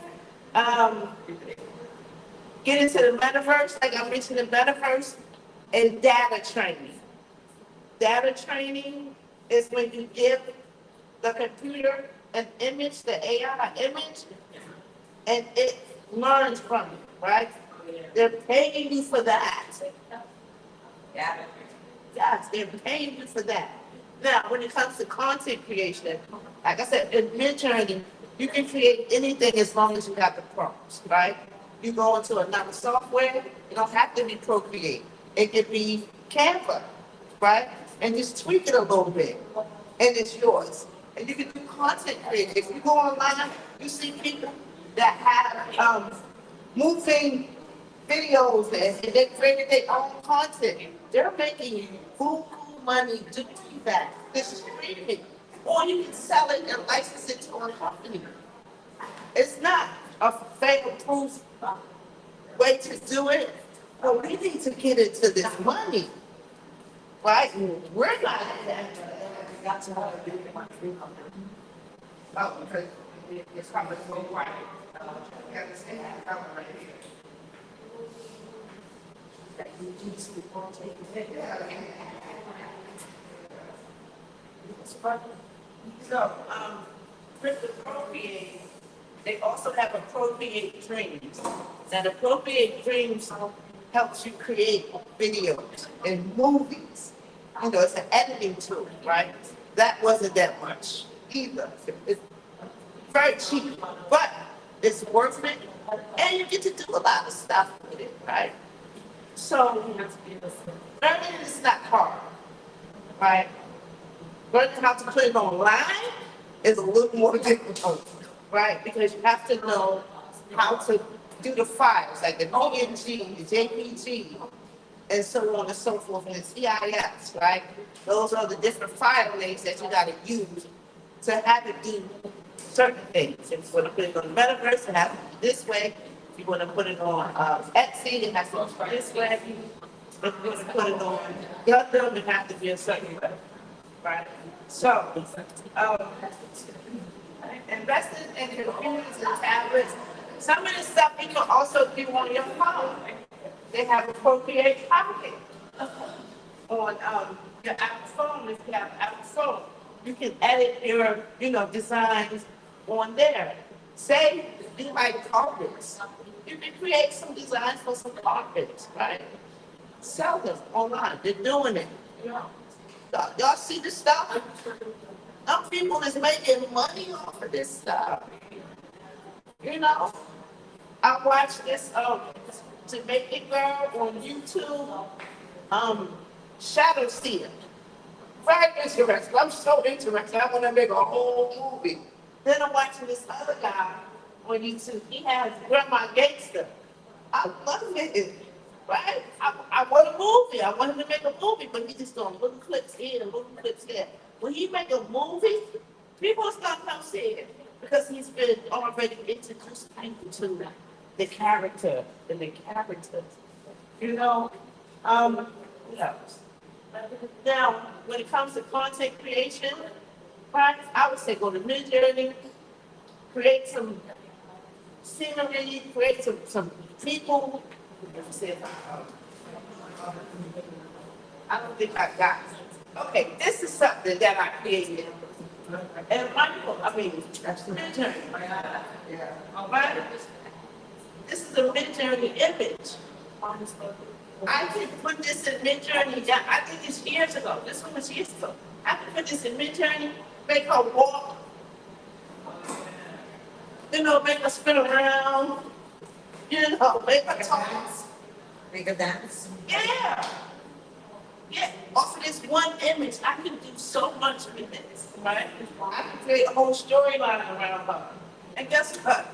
B: get into the metaverse, like I mentioned, the metaverse, and data training. Data training is when you give the computer an image, the AI image, and it learns from it, right? They're paying you for that. Yeah. Yes, they're paying you for that. Now, when it comes to content creation, like I said, in Midjourney, you can create anything as long as you have the prompts, right? You go into another software, you don't have to be Procreate. It could be Canva, right? And just tweak it a little bit, and it's yours. And you can do content creation. If you go online, you see people that have moving videos and they created their own content. They're making full money doing that. This is streaming. Or you can sell it and license it to a company. It's not a fail-proof way to do it, but we need to get into this money, right? We're not in that. Oh, because it's probably so quiet. You understand that right here. So, with the Procreate, they also have Appropriate Dreams. Now, the Appropriate Dreams helps you create videos and movies. It's an editing tool, right? That wasn't that much either. It's very cheap, but it's worth it, and you get to do a lot of stuff with it, right? So, learning is not hard, right? Learning how to put it online is a little more difficult, right? Because you have to know how to do the files, like the PNG, the JPG, and so on and so forth, and the CIS, right? Those are the different file names that you got to use to have it do certain things. If you want to put it on the metaverse, it has to be this way. If you want to put it on Etsy, it has to be this way. If you want to put it on Gundam, it has to be a certain way, right? So, investing in computers and tablets. Some of the stuff you can also do on your phone. They have a Procreate Pocket on your Apple phone. If you have an Apple phone, you can edit your, designs on there. Say you like carpets. You can create some designs for some carpets, right? Sell them online. They're doing it. Y'all see the stuff? Some people is making money off of this stuff. You know, I watched this Jamaican girl on YouTube, Shadow Seer. Very interesting. I'm so interested. I want to make a whole movie. Then I'm watching this other guy on YouTube. He has Grandma Gangster. I love it. Right? I want a movie. I want him to make a movie, but he's just doing little clips here and little clips there. When he make a movie, people are gonna come see it because he's been already introduced people to the character and the characters. You know, what else? Now, when it comes to content creation, right, I would say go to Midjourney, create some scenery, create some people. I don't think I got it. Okay, this is something that I created. And Michael, that's the Midjourney. All right? This is a Midjourney image. I can put this in Midjourney. I think it's years ago. This one was years ago. I can put this in Midjourney, make her walk, make her spin around, make her talk.
C: Make a dance.
B: Yeah. Yeah. Off of this one image, I can do so much with this, right? I can create a whole storyline around her. And guess what?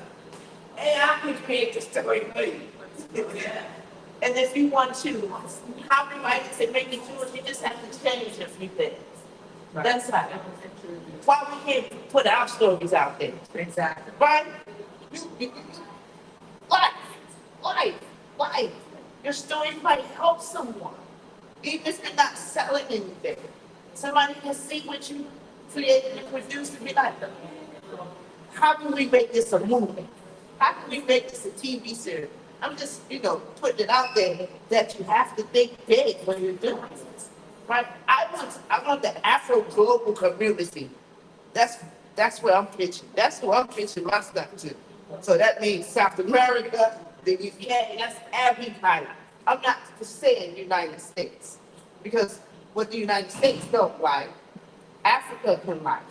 B: AI can create the story for you. And if you want to copyright it and make it yours, you just have to change a few things. Right. That's how. Why we can't put our stories out there?
C: Exactly.
B: Right? Life. Your story might help someone. Even if you're not selling anything. Somebody can see what you created and produced and be like, how can we make this a movie? How can we make this a TV series? I'm just, putting it out there that you have to think big when you're doing this. Right? I want the Afro global community. That's where I'm pitching. That's where I'm pitching my stuff to. So that means South America, the UK, that's everybody. I'm not just saying United States. Because what the United States don't like, Africa can like.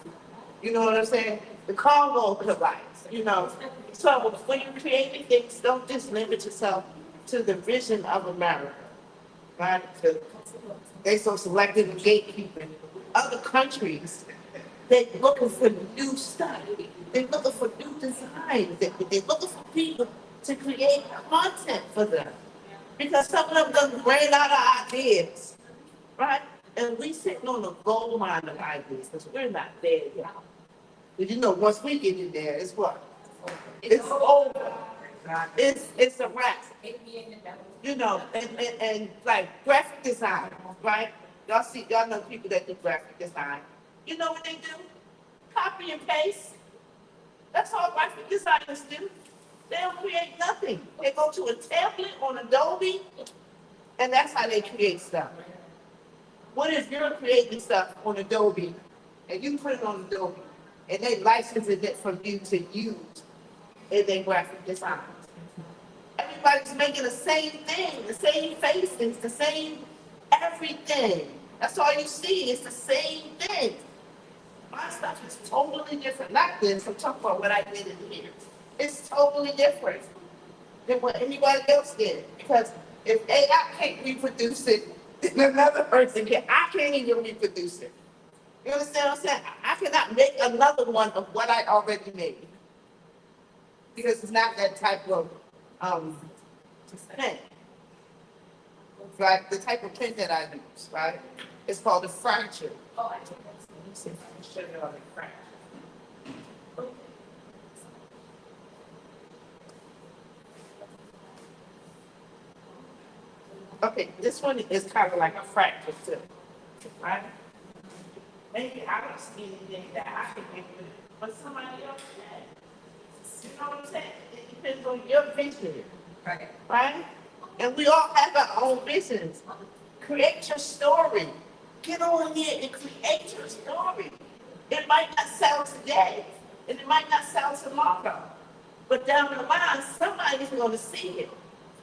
B: You know what I'm saying? The Congo can like, So when you're creating things, don't just limit yourself to the vision of America. Right? They so selective and gatekeeping. Other countries, they're looking for new stuff. They're looking for new designs. They're looking for people to create content for them. Because some of them done ran out of ideas. Right? And we sitting on a gold mine of ideas because we're not there yet. But once we get in there, it's what? It's over. It's a wrap. And like graphic design, right? Y'all know people that do graphic design. You know what they do? Copy and paste. That's all graphic designers do. They don't create nothing. They go to a template on Adobe, and that's how they create stuff. What if you're creating stuff on Adobe, and you put it on Adobe, and they licensing it from you to use in their graphic design? Everybody's making the same thing, the same faces, the same everything. That's all you see. It's the same thing. My stuff is totally different. Not this. I'm talking about what I did in here. It's totally different than what anybody else did. Because if AI can't reproduce it, then another person can. I can't even reproduce it. You understand what I'm saying? I cannot make another one of what I already made. Because it's not that type of pen. Like the type of pen that I use, right? It's called a fracture. Oh, I took that. Show you all the fracture. Okay, this one is kind of like a fracture too, right? Maybe I don't see anything that I can make with it, but somebody else can. You know what I'm saying? It depends on your vision, right? And we all have our own visions. Create your story. Get on here and create your story. It might not sell today, and it might not sell tomorrow, but down the line, somebody's going to see it,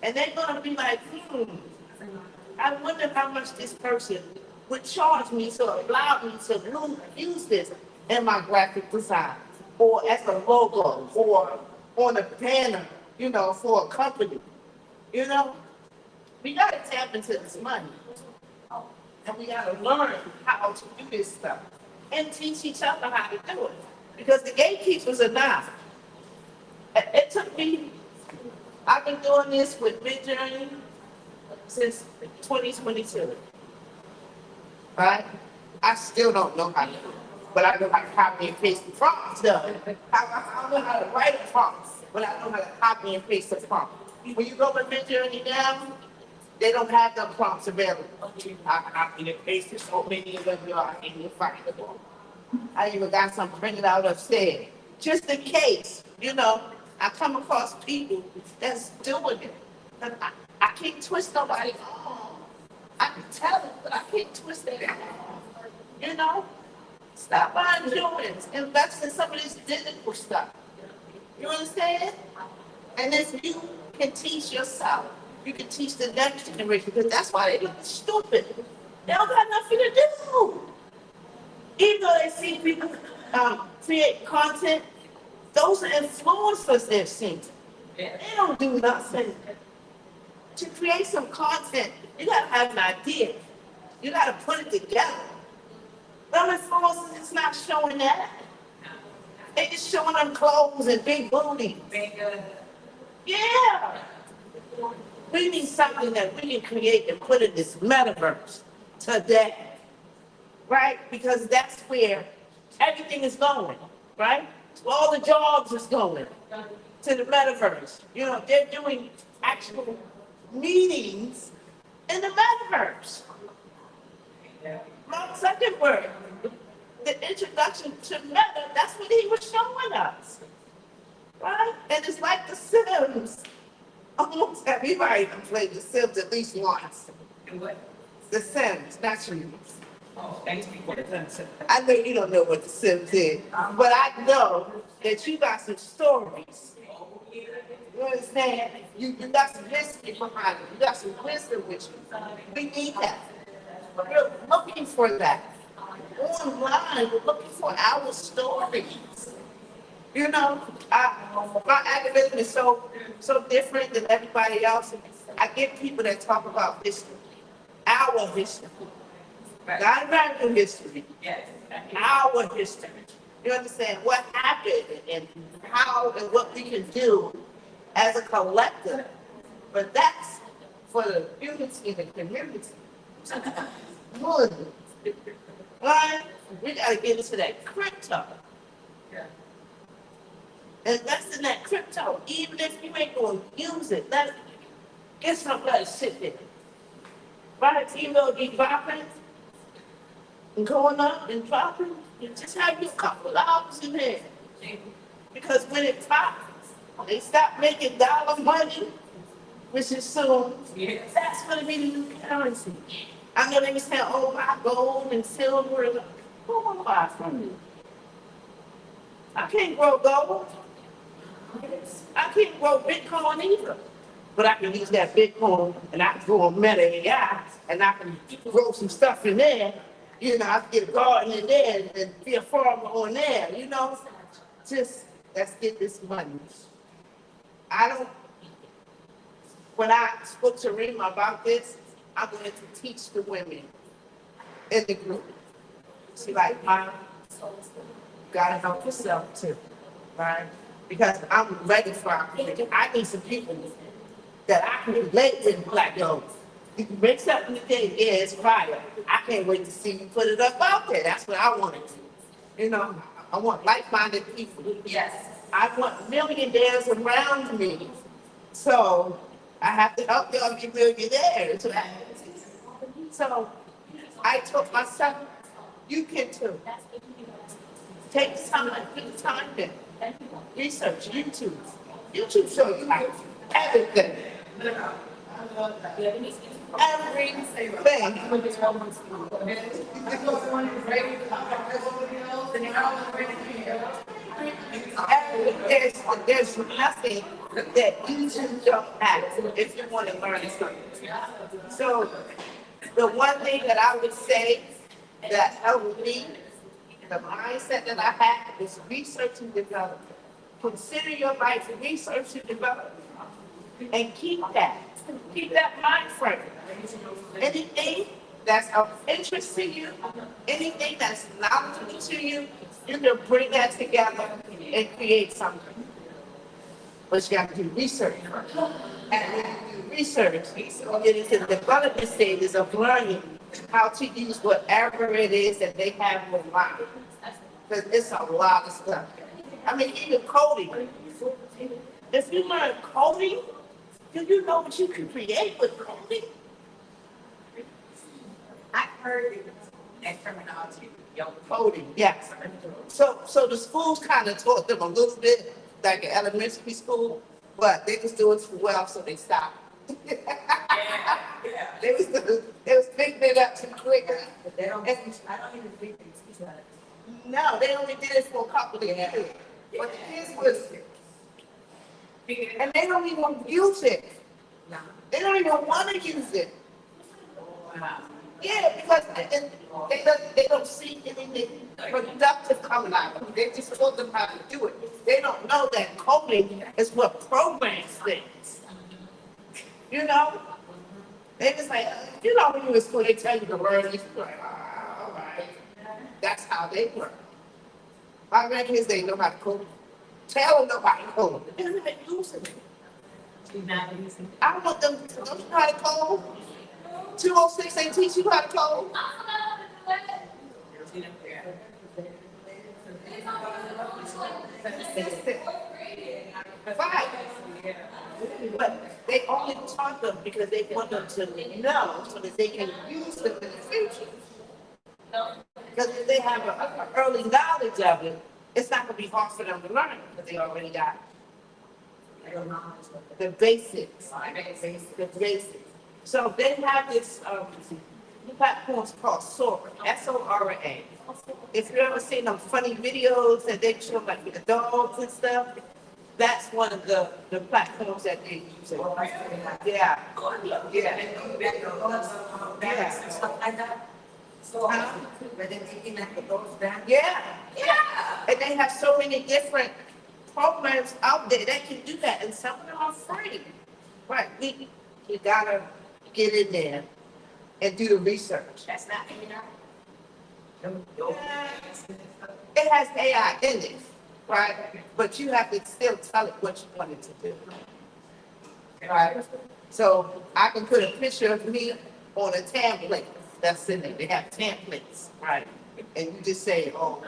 B: and they're going to be like, I wonder how much this person would charge me to allow me to use this. in my graphic design, or as a logo, or on a banner, for a company. You know, we gotta tap into this money, and we gotta learn how to do this stuff, and teach each other how to do it. Because the gatekeepers are not. It took me, I've been doing this with Midjourney since 2022, right? I still don't know how to do it, but I know how to copy and paste the prompts though. I don't know how to write a prompt, but I know how to copy and paste the prompt. When you go with Midjourney now, they don't have the prompts available. I copy and pasted so many of them are indefindable. I even got some printed out upstairs, just in case, I come across people that's doing it. And I can't twist nobody's arm. I can tell them, but I can't twist their arm. Stop buying Jordans. Invest in some of this digital stuff. You understand? And if you can teach yourself, you can teach the next generation, because that's why they look stupid. They don't got nothing to do. Even though they see people create content, those are influencers they've seen. They don't do nothing. To create some content, you gotta have an idea. You gotta put it together. Them influencers is not showing that. They just showing them clothes and big booties. Yeah. We need something that we can create and put in this metaverse today. Right? Because that's where everything is going, right? All the jobs is going to the metaverse. They're doing actual meetings in the metaverse. Mark Zuckerberg, the introduction to Meta, that's what he was showing us, right? And it's like The Sims. Almost everybody can play The Sims at least once. The Sims, not you. I know you don't know what The Sims is, but I know that you got some stories. You understand? You got some history behind it. You got some wisdom with you. We need that. We're looking for that. Online, we're looking for our stories. My activism is so different than everybody else. I get people that talk about history, our history. Not American history. Yes. Our history. You understand what happened and how and what we can do as a collective. But that's for the unity in the community. One. Right? We gotta get into that crypto. Invest in that crypto. Even if you ain't gonna use it, get somebody to sit there. Right? Even though it be dropping. And going up and dropping, you just have your couple dollars in there. Because when it pops, they stop making dollar money, which is soon. Yes. That's going to be the new currency. I know they be saying, oh, buy gold and silver. Who want to buy from you? I can't grow gold. I can't grow Bitcoin either. But I can use that Bitcoin and I can go on Meta AI and I can grow some stuff in there. I can get a garden in there and be a farmer on there, Just, let's get this money. When I spoke to Rima about this, I'm going to teach the women in the group. She's like, Mom, you gotta help yourself too, right? Because I'm ready for our community. I need some people that I can relate with, like, yo, you can make something today, yeah, it's fire. I can't wait to see you put it up out there. That's what I want to do. I want like-minded people. Yes. I want millionaires around me. So I have to help y'all be millionaires. So I told myself, you can too. Take the time, put the time in. Research, YouTube. YouTube shows you everything. There's nothing that YouTube don't have if you want to learn something. So the one thing that I would say that helped me The mindset that I have is research and development. Consider your life research and development. And keep that. Keep that mind frame. Anything that's of interest to you, anything that's knowledgeable to you, you can bring that together and create something. But you have to do research. And when you do research, you get into the development stages of learning how to use whatever it is that they have in mind. Because it's a lot of stuff. I mean, even coding. If you learn coding, do you know what you can create with coding?
C: I've heard that terminology, young
B: Coding, yes. So the schools kind of taught them a little bit, like in elementary school, but they was doing too well, so they stopped. They was picking it up too quick.
C: but they don't, I don't even think they teach that.
B: No, they only did it for a couple of years. But the kids was, and they don't even use it.
C: No.
B: They don't even want to use it.
C: Wow.
B: Yeah, because they don't see anything productive coming out of it. They just told them how to do it. They don't know that coding is what programs things. You know? They just like, you know, when you in school, they tell you to learn this, you're like, ah, all right. That's how they work. My grandkids, they know how to code. Tell them nobody code. They're not using it.
C: She's not using.
B: I don't want them, don't you know how to code? 206, they teach you how to code. Right. But they only taught them because they want them to know so that they can use them in the future. Because if they have an early knowledge of it, it's not going to be hard for them to learn because they already got the basics. The basics. So they have this platform called Sora, S-O-R-A. If you've ever seen them funny videos that they show like with the dogs and stuff, that's one of the platforms that they use. Yeah. Yeah.
C: Stuff like that. So, but then taking that the dogs back.
B: Yeah. And they have so many different programs out there that can do that, and some of them are free. Right, you gotta get in there and do the research.
C: That's not, you know.
B: It has AI in it, right? But you have to still tell it what you want it to do. Right? So I can put a picture of me on a template that's in there. They have templates, right? And you just say, oh,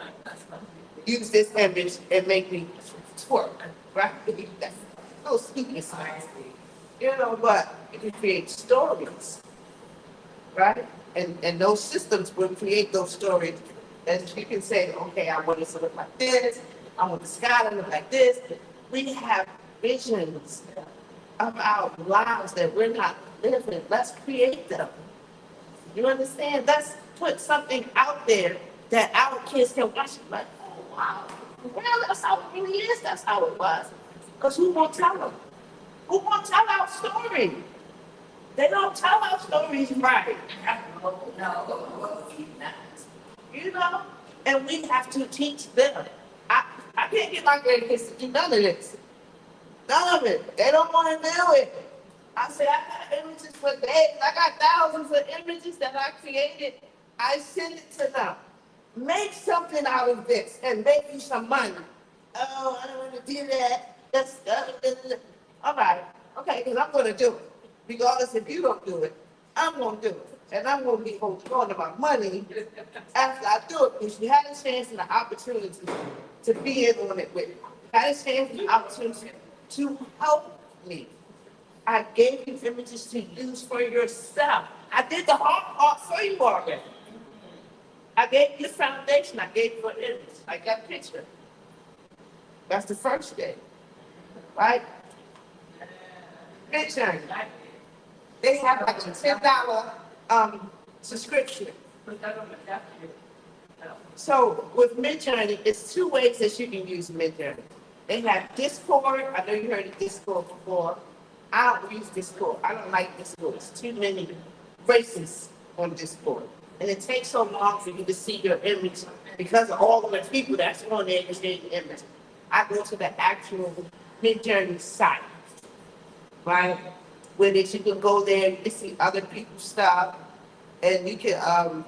B: use this image and make me twerk, right? That's so stupid science. You know, but you can create stories, right? And those systems will create those stories. And you can say, okay, I want it to look like this. I want the sky to look like this. We have visions of our lives that we're not living. Let's create them. You understand? Let's put something out there that our kids can watch and be like, oh, wow. Well, that's how it really is. That's how it was. Because who won't tell them? Who won't tell our story? They don't tell our stories right. No. You know? And we have to teach them. I can't get my grandkids to do none of this. None of it. They don't want to do it. I say, I got images for days. I got thousands of images that I created. I send it to them. Make something out of this and make you some money. Oh, I don't want to do that. That's all right. Okay, because I'm going to do it. Regardless if you don't do it, I'm going to do it. And I'm going to be holding on to my money after I do it. Because you had a chance and the opportunity to be in on it with me. Had a chance and the opportunity to help me. I gave you images to use for yourself. I did the hard part for you already. I gave you the foundation. I gave you an image. I got a picture. That's the first day. Right? Midjourney. They have like a $10 subscription. So with Midjourney, it's two ways that you can use Midjourney. They have Discord. I know you heard of Discord before. I don't use Discord. I don't like Discord. It's too many races on Discord. And it takes so long for you to see your image because of all of the people that's on there to see your image. I go to the actual mid-journey site, right? Where that you can go there, you can see other people's stuff, and you can,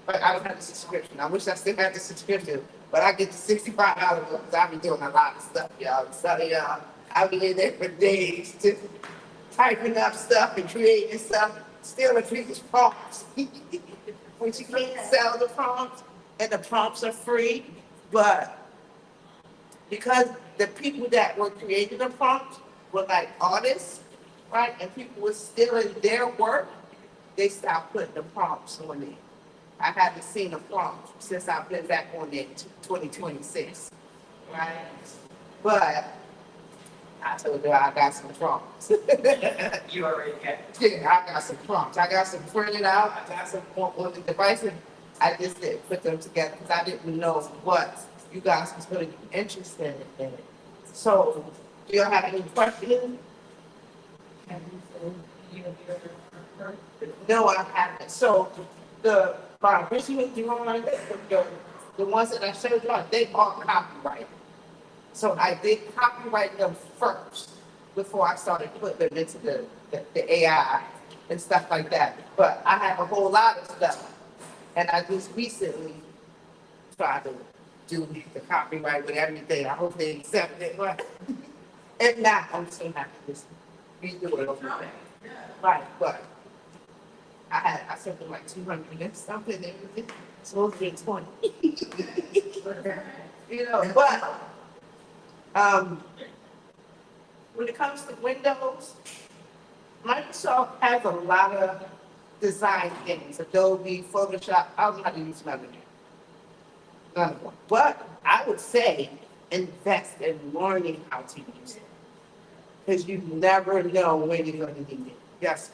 B: but I don't have the subscription. I wish I still had the subscription, but I get the $65 because I be doing a lot of stuff, y'all. So, y'all, I be in there for days just typing up stuff and creating stuff, still the people's prompts. Which you can't sell the prompts, and the prompts are free, but because the people that were creating the prompts were like artists, right? And people were stealing their work, they stopped putting the prompts on there. I haven't seen a prompt since I've been back on there in 2026, right? But I told her I got some prompts.
C: You already got.
B: Yeah, I got some prompts. I got some printed out. I got some on the devices. I just didn't put them together because I didn't know what you guys was going to be interested in it. So, do y'all have any questions? No, I haven't. So, my original drawings, the ones that I showed y'all, they are copyrighted. So I did copyright them first before I started putting them into the AI and stuff like that. But I have a whole lot of stuff. And I just recently tried to do the copyright with everything. I hope they accept it. But if not, I'm still happy to just redo it over. Right, but I sent them like 200 and something and everything. It's supposed to be 20. You know, but when it comes to Windows, Microsoft has a lot of design things, Adobe, Photoshop. I don't know how to use none of them. None of them. But I would say invest in learning how to use it. Because you never know when you're going to need it. Yes.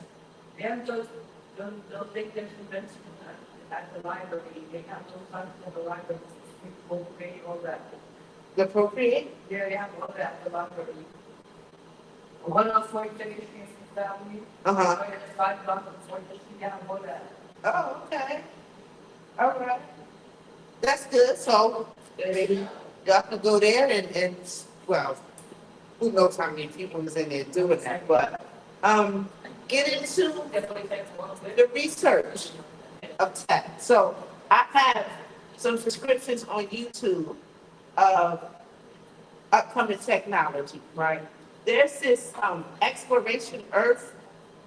D: And those big inventions at the library, they have those kinds of the library, people create all that.
B: The Procreate?
D: Yeah, they have all that at the library. One of 43 value.
B: Uh-huh.
D: $5 for this, you have all that.
B: Oh, okay. All right. That's good. So maybe y'all can go there and well, who knows how many people is in there doing that, but get into the research of tech. So I have some subscriptions on YouTube of upcoming technology, right? There's this Exploration Earth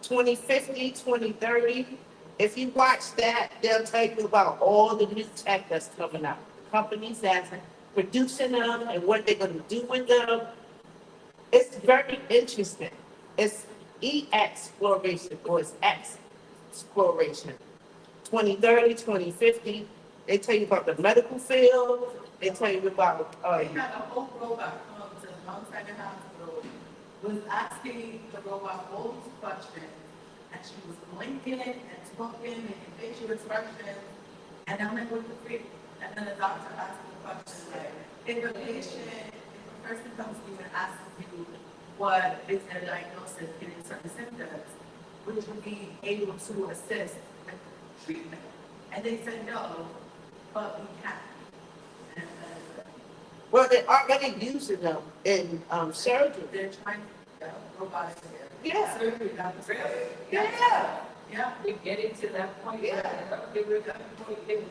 B: 2050, 2030. If you watch that, they'll tell you about all the new tech that's coming out. Companies that's producing them and what they're going to do with them. It's very interesting. It's E-Exploration or it's Exploration. 2030, 2050. They tell you about the medical field. They tell you about
E: They had a whole robot come up to Mount Sinai Hospital, was asking the robot all these questions, and she was blinking and talking, making facial expressions, and I'm like, what's the freak? And then the doctor asked the question, like, if a patient, if a person comes to you and asks you what is their diagnosis getting certain symptoms, would you be able to assist with treatment? And they said no, but we can. And
B: well, they're already using them in surgery.
E: they're trying to robotics here.
B: Yeah.
E: Surgery, not the
B: Yeah.
E: Yeah.
D: We get into that point,
B: Yeah.
D: they were going to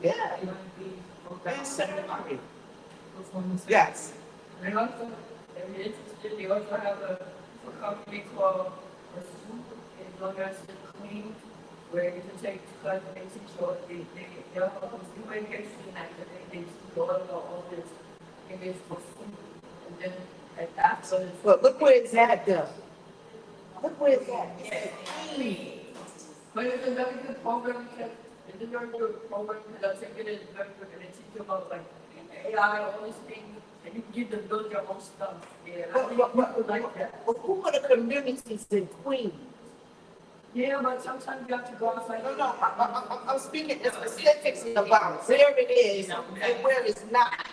B: Yeah. In surgery. Yes.
D: And also, if you're interested, they also have a company called Pursuit, as long as it's clean, where you can take cosmetics and show they'll help us do vacation and they do all this, and it's for food. And then after.
B: Well, look where it's at though. Look where it's at.
D: But it's a very good program because it's a very good program because I think it is very good and they teach you about like AI, all these things, and you get to build your own stuff. Yeah, I think people like that.
B: But who are the communities in Queens?
D: Yeah, but sometimes you have to go outside.
B: No, I'm speaking in specifics about where it is and where it's not.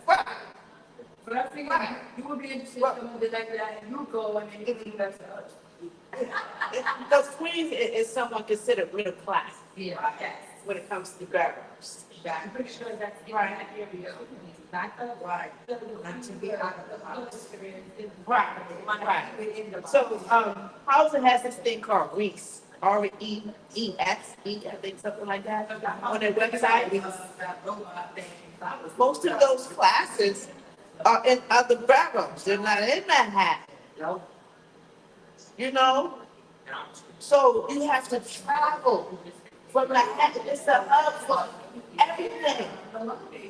B: Right.
D: But I think you would be interested in something like that and you go and then you think that's us.
B: Because Queens is somewhat considered middle class
C: Yeah.
E: Yes.
B: when it comes to barriers.
C: I'm pretty sure that's in
B: Right.
C: that area. Not the,
B: Right.
C: not to be out of the house.
B: Right, right. So, housing has this thing called REES, REES, I think, something like that, on their website.
E: That robot thing.
B: Most of those classes are in other boroughs, they're not in Manhattan. You know? So you have to travel from Manhattan, it's a hub for everything.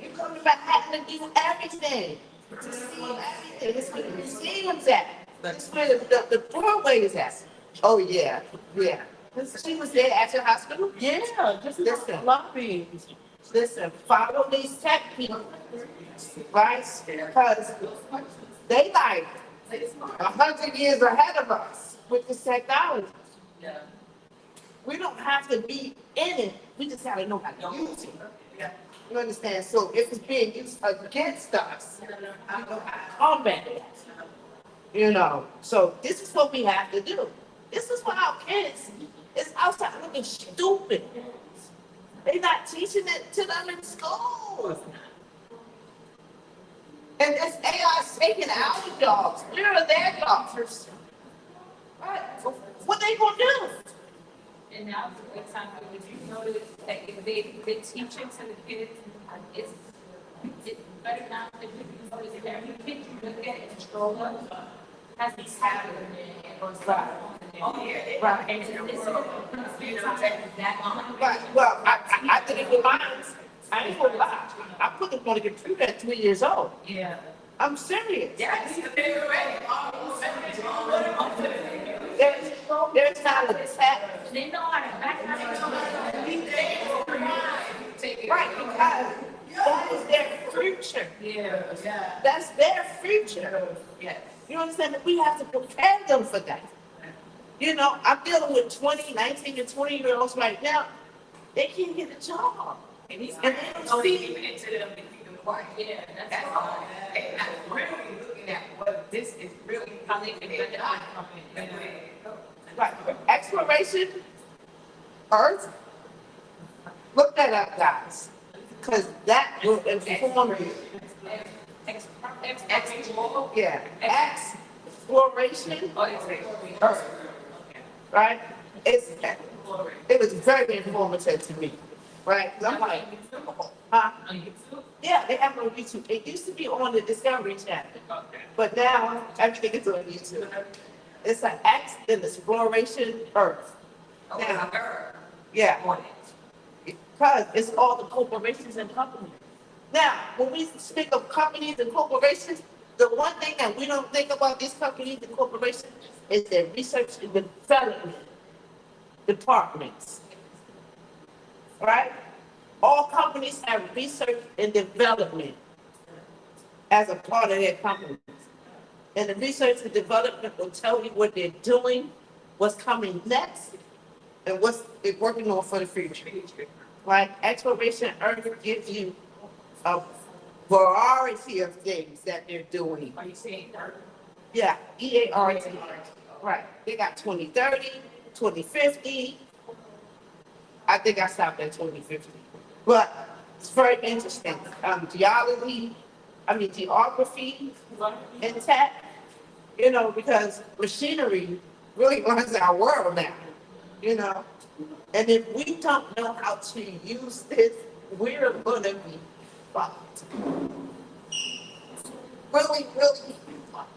B: You come to Manhattan to do everything, to see everything, it's where the museums at, it's where the Broadway is at. Oh, yeah, yeah. She was there at your hospital?
A: Yeah, just
B: Listen.
A: lobby.
B: Listen, follow these tech people, right? Because they like 100 years ahead of us with this technology.
E: Yeah.
B: We don't have to be in it, we just gotta know how to use it.
E: Yeah.
B: You understand? So if it's being used against us, we know how to combat it. You know, so this is what we have to do. This is what our kids is outside looking stupid. They're not teaching it to them in school. And this AI taking our jobs. Where are their jobs? Right? So what they gonna do?
C: And now is a good time, would you notice that if they're teaching to the kids, it's better now that you can notice that every kid you look at in stroller has a tablet or something.
E: Oh, yeah.
B: Right.
C: And this is that on.
B: Right. Well, I did it with mine. I ain't gonna lie. I put them on the computer at 3 years old.
C: Yeah.
B: I'm serious.
E: Yes, they're ready.
B: There's not a test.
C: They know how to back out.
B: Right, because that is their future.
C: Yeah.
E: Yeah.
B: That's their future.
E: Yes.
B: You understand? But we have to prepare them for that. You know, I'm dealing with 20, 19, and 20-year-olds right now. They can't get a job.
E: And he's
B: And they don't see
E: even into them and keep them quiet.
C: Yeah,
E: That's all. They're not really looking at what this is really, how they can get it out from it. And where it goes.
B: Right. Exploration, Earth. Look that up, guys. Because that will inform you.
E: Explore.
B: Yeah. Exploration,
E: Oh, it's
B: Earth. Right? It was very informative to me. Right? 'Cause I'm like, huh?
E: On YouTube?
B: Yeah, they have it on YouTube. It used to be on the Discovery Channel,
E: Okay.
B: but now everything is on YouTube. It's an exploration Earth.
E: Oh, it's a girl.
B: Yeah.
E: On it.
B: Because it's all the corporations and companies. Now, when we speak of companies and corporations, the one thing that we don't think about these companies and corporations is their research and development departments. Right? All companies have research and development as a part of their companies. And the research and development will tell you what they're doing, what's coming next, and what's they're working on for the future. Right? Exploration Earth gives you a variety of things that they're doing.
E: Are you saying her?
B: Yeah, EART. Right. They got 2030, 2050. I think I stopped at 2050. But it's very interesting. Geography and tech, you know, because machinery really runs our world now, you know. And if we don't know how to use this, we're going to be fucked. Really, really fucked.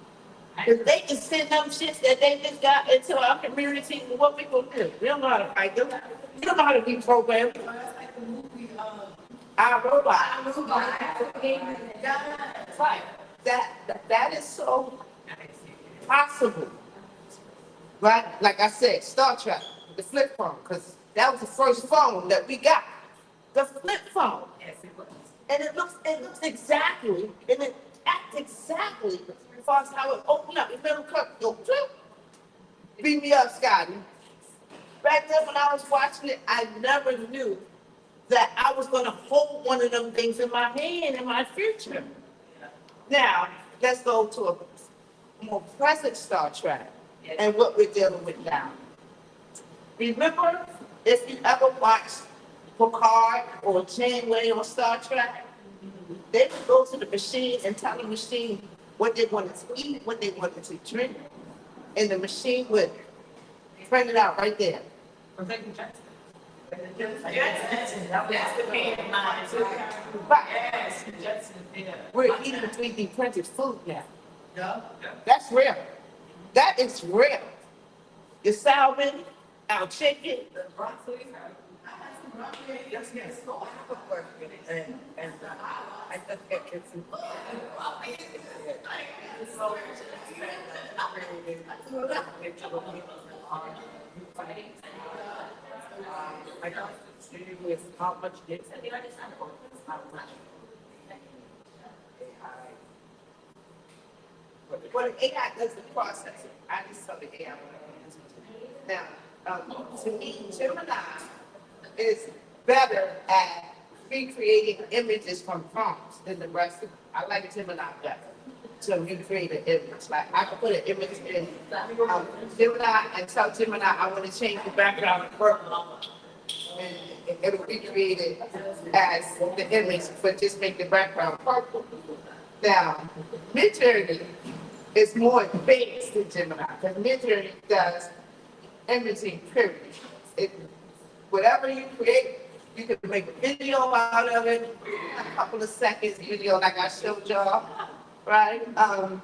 B: If they can send them shits that they just got into our community, what we gonna do? We don't know how to fight them. We don't know how to be programmed.
E: That's like the movie,
B: Our robot.
E: Yeah.
B: Right. That is so possible. Right? Like I said, Star Trek, the flip phone, because that was the first phone that we got. The flip phone.
E: Yes, it was.
B: And it looks exactly, and it acts exactly as far as how it opened up. Remember, go, beat me up, Scotty. Back then when I was watching it, I never knew that I was gonna hold one of them things in my hand in my future. Now, let's go to a more present Star Trek. and what we're dealing with now. Remember, if you ever watched Picard or Janeway on Star Trek, they would go to the machine and tell the machine what they wanted to eat, what they wanted to drink, and the machine would print it out right there.
E: That's the main line too.
B: But
E: Yes, Jetson, yeah.
B: we're eating 3D printed food now.
E: Yeah.
B: That's real. That is real. Your salmon, our chicken.
E: The broccoli, I had some broccoli, yes, yes. So I have a question, and I just get kids. I got to see with how much data, how much AI.
B: Well, the AI does the processing. I just tell the AI what it is. Now, to me, Gemini is better at recreating images from prompts than the rest of them. I like Gemini better to recreate an image. Like I can put an image in Gemini and tell Gemini I want to change the background to purple. And it'll recreate it as the image, but just make the background purple. Now, Midjourney is more advanced than Gemini, because Midjourney does imaging, period. Whatever you create, you can make a video out of it, a couple of seconds video like I showed y'all, right? And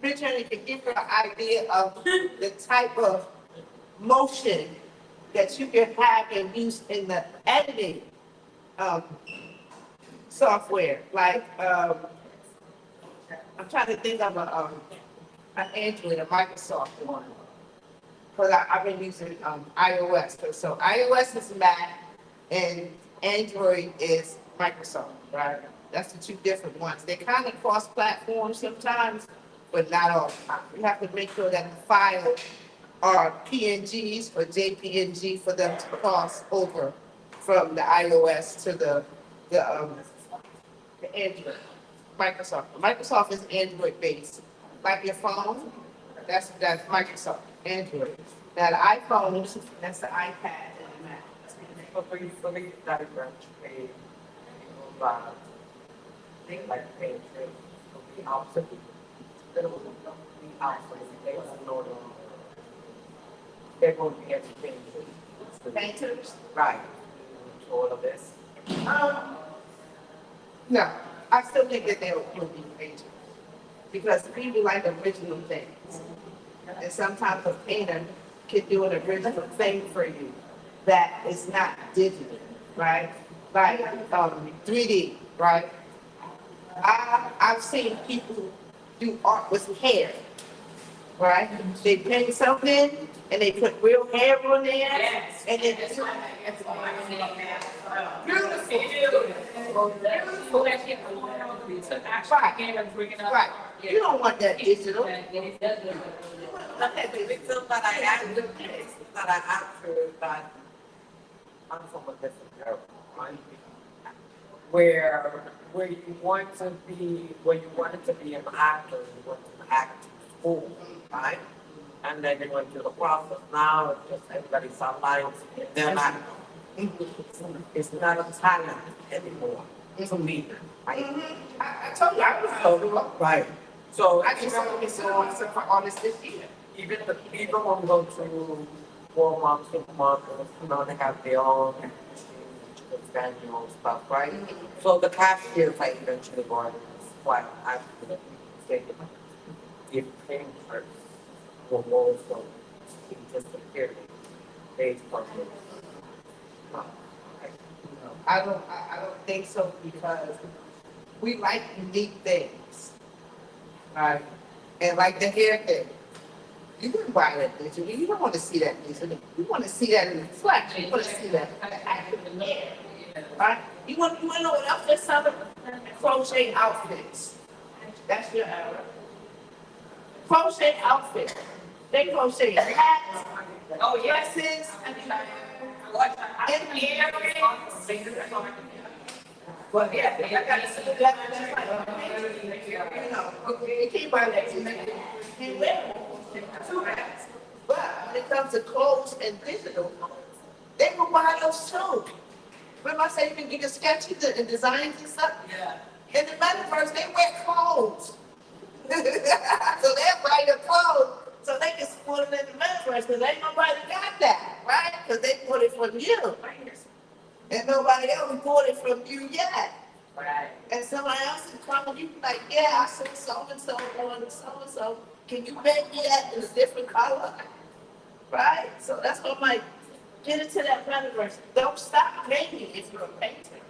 B: Midjourney can give you an idea of the type of motion that you can have and use in the editing software. Like, I'm trying to think of an Android, a Microsoft one. Because I've been using iOS. So iOS is Mac and Android is Microsoft, right? That's the two different ones. They kind of cross-platform sometimes, but not all the time. You have to make sure that the files are PNGs or JPNG for them to cross over from the iOS to the Android. Microsoft is Android based. Like your phone, that's Microsoft, Android. Now the iPhone, that's the iPad and the Mac.
D: But for me, diagram to pay, things like pay, the opposite. The opposite, they don't know. They're going to be educated.
B: Painters?
D: Right. All of this.
B: No, I still think that they'll be painters. Because people like original things. And sometimes a painter can do an original thing for you that is not digital, right? Like 3D, right? I've seen people do art with hair, right? They paint something and they put real hair on there.
C: Yes.
B: And then right. You don't want that digital.
D: But I answered that I'm from a different era, right? Where you want to be, where you wanted to be an actor, you want to act in school, right? And then you went through the process. Now it's just everybody's online. They're not. It's not a talent anymore. It's a me. Right?
B: I told you I was told
D: Right. So
B: I just saw this for artists this year.
D: even when we go to Walmart, supermarkets, they have their own manual stuff, right? So the cashiers are eventually going to what I would say if painters will also disappear based on this.
B: I don't think so because we like unique things, right? And like the hair thing, you wouldn't buy that digital. You don't want to see that digital. You want to see that in the flesh. You want to see that active in hair, right? You want to know what else they're selling? Crochet outfits. That's your era. Crochet outfits. They crochet hats, dresses, and earrings. But yeah, I got to see that, you know, okay, you can't buy that, you can't wear two hats. But when it comes to clothes and digital, they will buy those too. Remember I said you can get sketches and designs and stuff?
E: Yeah.
B: In the metaverse, they wear clothes. So they'll buy your clothes so they can sport it in the metaverse because ain't nobody got that, right? Because they bought it from you. And nobody else bought it from you yet.
E: Right.
B: And somebody else is coming, you be like, yeah, I saw so-and-so on so-and-so. Can you make me that in a different color? Right? So that's what I'm like, get into that metaverse. Don't stop painting if you're a painter.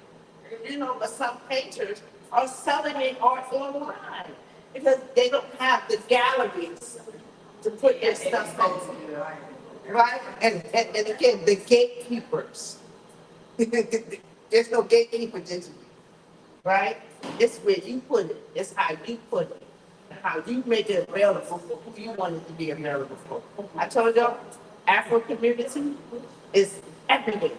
B: You know, but some painters are selling their art online because they don't have the galleries to put their stuff in. Right? And again, the gatekeepers. There's no gatekeeper digitally, right? It's where you put it. It's how you put it. How you make it available for who you want it to be available for. I told y'all, Afro community is everywhere.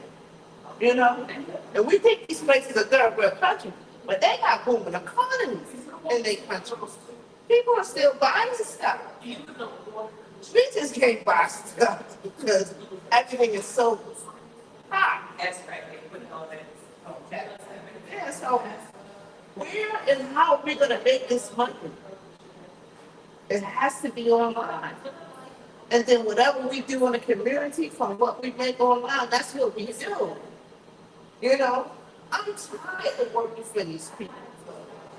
B: You know? And we think these places are third world countries, but they got booming economies in their countries. People are still buying stuff. We just can't buy stuff because everything is so high.
E: That's right. They put all that. Okay.
B: Yeah, so where and how we're gonna make this money? It has to be online. And then whatever we do in the community from what we make online, that's what we do. You know, I'm tired of working for these people.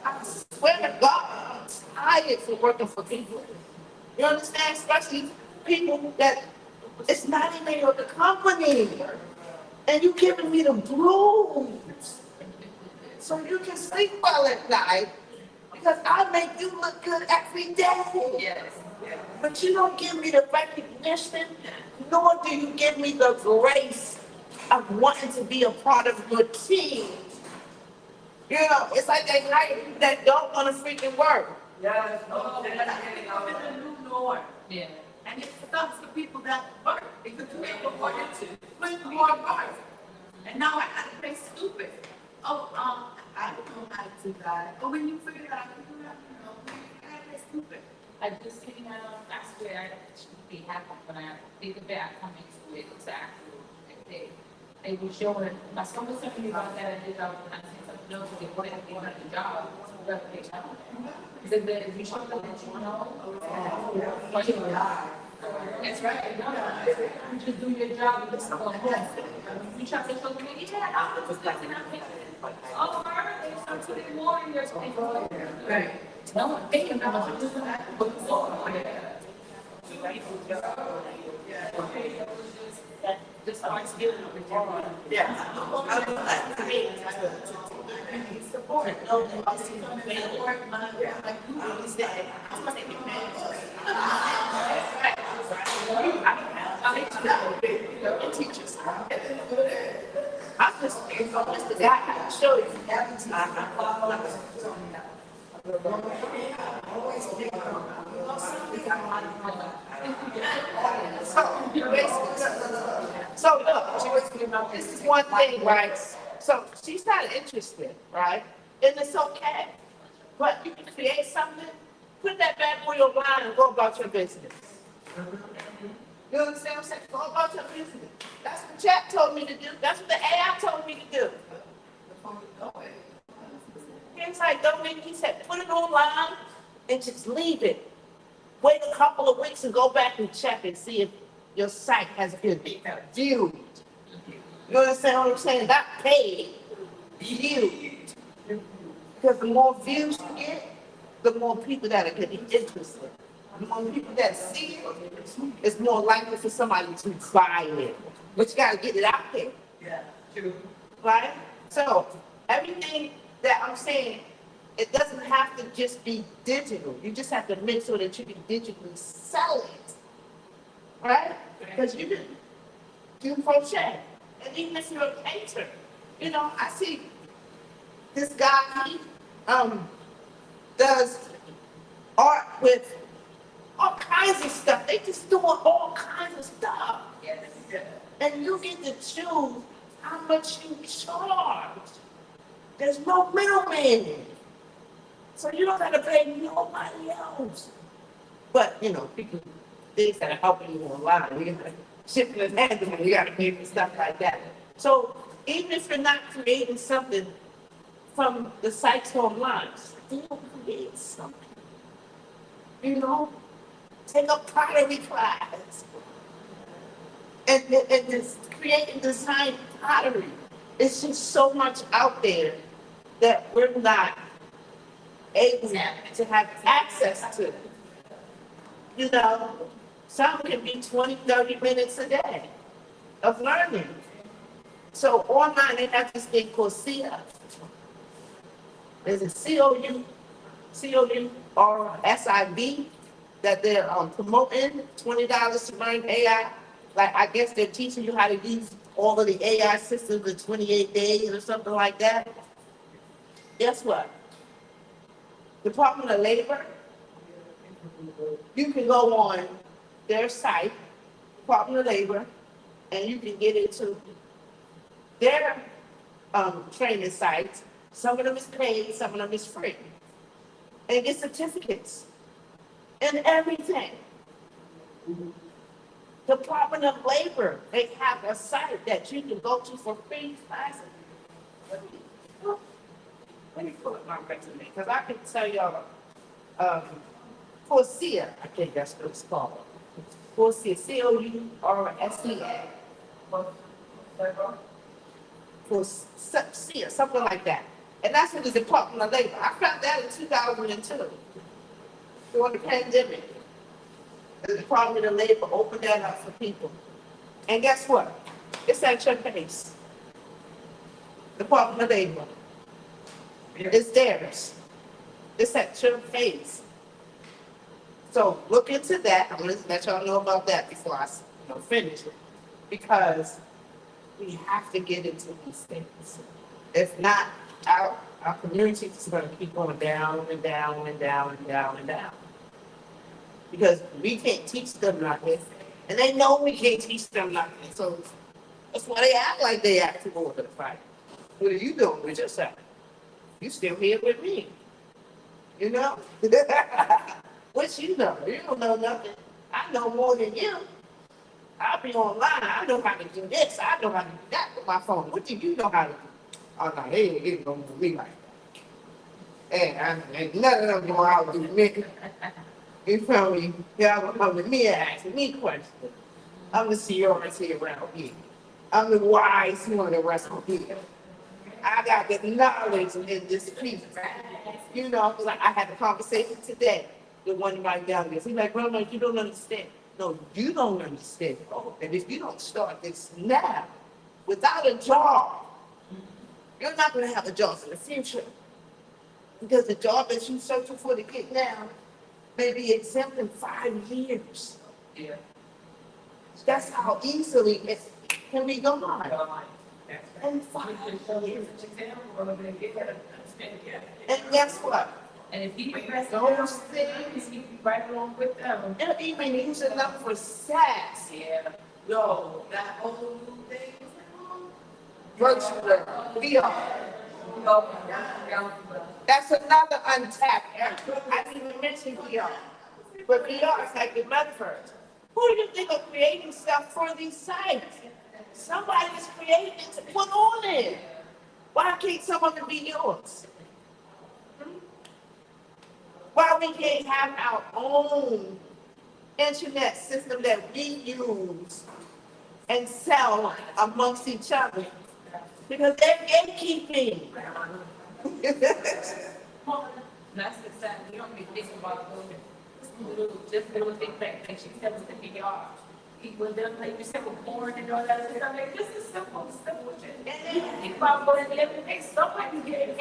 B: I swear to God, I'm tired of working for people. You understand? Especially people that it's not even of the company. And you giving me the blues. So you can sleep well at night because I make you look good every day.
E: Yes.
B: But you don't give me the recognition, nor do you give me the grace of wanting to be a part of your team. You know, it's like they like that don't want to freaking work.
E: Yes.
A: Oh, but I think it's a new norm.
C: Yeah.
A: And it sucks for people that work because you ain't afforded to put more work. And now I gotta play stupid. Oh, I don't know how to do that. But when you figure it out, you know, I gotta play stupid.
C: I just came out, that's where I should be happy when I think about coming to it, it's actually, they were showing, my son was telling me about that, I did, I think something else, they wanted to get a job, so that's what they tell me. He said that if you show them that you know, what you lie. That's right, no, you just do your job, and just go home. You try to show them, yeah, I'm just like, oh, they start to get warriors, right. No one thinking about this. Just starts getting
B: Yeah. I do that. I mean, support. No, I see them available. Like you understand. I'm gonna take it back. Teachers. I'm just the guy I show you every time. So look, this is one thing, right? So she's not interested, right? And it's okay. But you can create something, put that bad boy online and go about your business. You understand what I'm saying? Go about your business. That's what chat told me to do. That's what the AI told me to do. He's like, don't make, he said, put it online and just leave it. Wait a couple of weeks and go back and check and see if your site has been viewed. You understand what I'm saying? Not paid, viewed. Because the more views you get, the more people that are getting interested. The more people that see it, it's more likely for somebody to buy it. But you gotta get it out there.
E: Yeah. True.
B: Right? So everything that I'm saying, it doesn't have to just be digital. You just have to make sure that you can digitally sell it. Right? Because you can do crochet. And even if you're a painter, you know, I see this guy, he does art with all kinds of stuff. They just doing all kinds of stuff.
E: Yes.
B: And you get to choose how much you charge. There's no middleman. So you don't gotta pay nobody else. But, you know, people, things that are helping you online, you gotta shipping and handling, you gotta pay for stuff like that. So even if you're not creating something from the sites online, still create something. You know, take a pottery class and just create and design pottery. It's just so much out there that we're not able to have access to. You know, some can be 20, 30 minutes a day of learning. So online, they have this thing called CF. There's a COURSIB that they're promoting, $20 to learn AI. Like, I guess they're teaching you how to use all of the AI systems in 28 days or something like that. Guess what? Department of Labor, you can go on their site, Department of Labor, and you can get into their training sites. Some of them is paid, some of them is free. And get certificates and everything. Department of Labor, they have a site that you can go to for free classes. Let me pull up my resume, because I can tell y'all, Coursera, I think that's what it's called. Coursera, COURSEA. Coursera, something like that. And that's in the Department of Labor. I found that in 2002, during the pandemic. The Department of Labor opened that up for people. And guess what? It's at your pace. Department of Labor. It's theirs. It's at your pace. So look into that. I'm going to let y'all know about that before I finish it. Because we have to get into these things. If not, our community is going to keep going down and down and down and down and down. Because we can't teach them nothing. And they know we can't teach them nothing. So that's why they act like they act to go to the fight. What are you doing with yourself? You still here with me. You know? What you know? You don't know nothing. I know more than you. I'll be online. I know how to do this. I know how to do that with my phone. What do you know how to do? Oh, no, they ain't gonna do me like that. And none of them know how to do me. You feel me? Y'all gonna come to me and ask me questions. I'm the seniority around here. I'm the wise one around here. I got the knowledge in this piece. You know, like I had a conversation today with one of my youngest. He's like, Grandma, you don't understand. No, you don't understand. And if you don't start this now, without a job, you're not going to have a job in the future. Because the job that you're searching for to get now may be exempt in 5 years. Yeah. That's how easily it can be gone. And 5 years. And guess what?
C: And if he press
B: Those things,
C: he be right along with them.
B: they're even using them for sex.
C: Yeah.
B: Yo,
E: That whole new thing.
B: virtual VR. That's another untapped area. I didn't even mention VR. But VR is like the metaverse. Who do you think are creating stuff for these sites? Somebody's creating it to put on it. Why can't some of it be yours? Why we can't have our own internet system that we use and sell amongst each other? Because they're gatekeeping.
C: That's the sad, you don't be thinking about those little things that she said with the VR. When they're like, you said, we're born and all that stuff, like, this is simple shit. And then think about going to every day, somebody get it,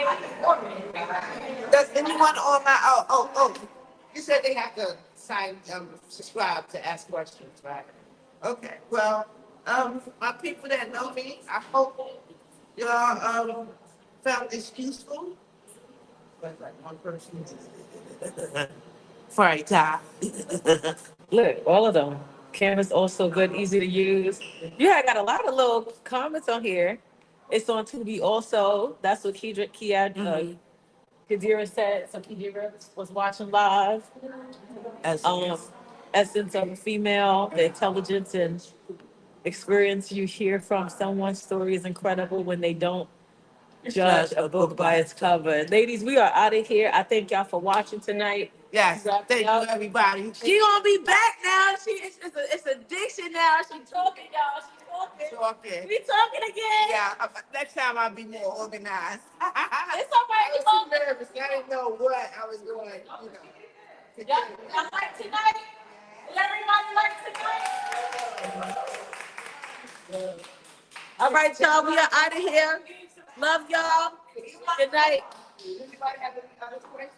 B: Does anyone on my, you said they have to subscribe to ask questions, right? Okay, well, my people that know me, I hope y'all, found this useful. But like one person. Sorry, Ty.
A: Look, all of them. Canva's also good, easy to use. You had got a lot of little comments on here. It's on Tubi also. That's what Kadira said. So Kadira was watching live. Essence of a female, the intelligence and experience you hear from someone's story is incredible when they don't judge a book by its cover. Ladies, we are out of here. I thank y'all for watching tonight.
B: Yes, thank you, everybody.
A: She gonna be back now. It's addiction now. She talking, y'all. She talking.
B: Talking.
A: We talking again.
B: Yeah, next time I'll be more organized.
A: It's all right.
B: I was too nervous. I didn't know what I was going,
A: Y'all like tonight? Everybody like tonight? All right, y'all. We are out of here. Love y'all. Good night.
B: Anybody have any other questions?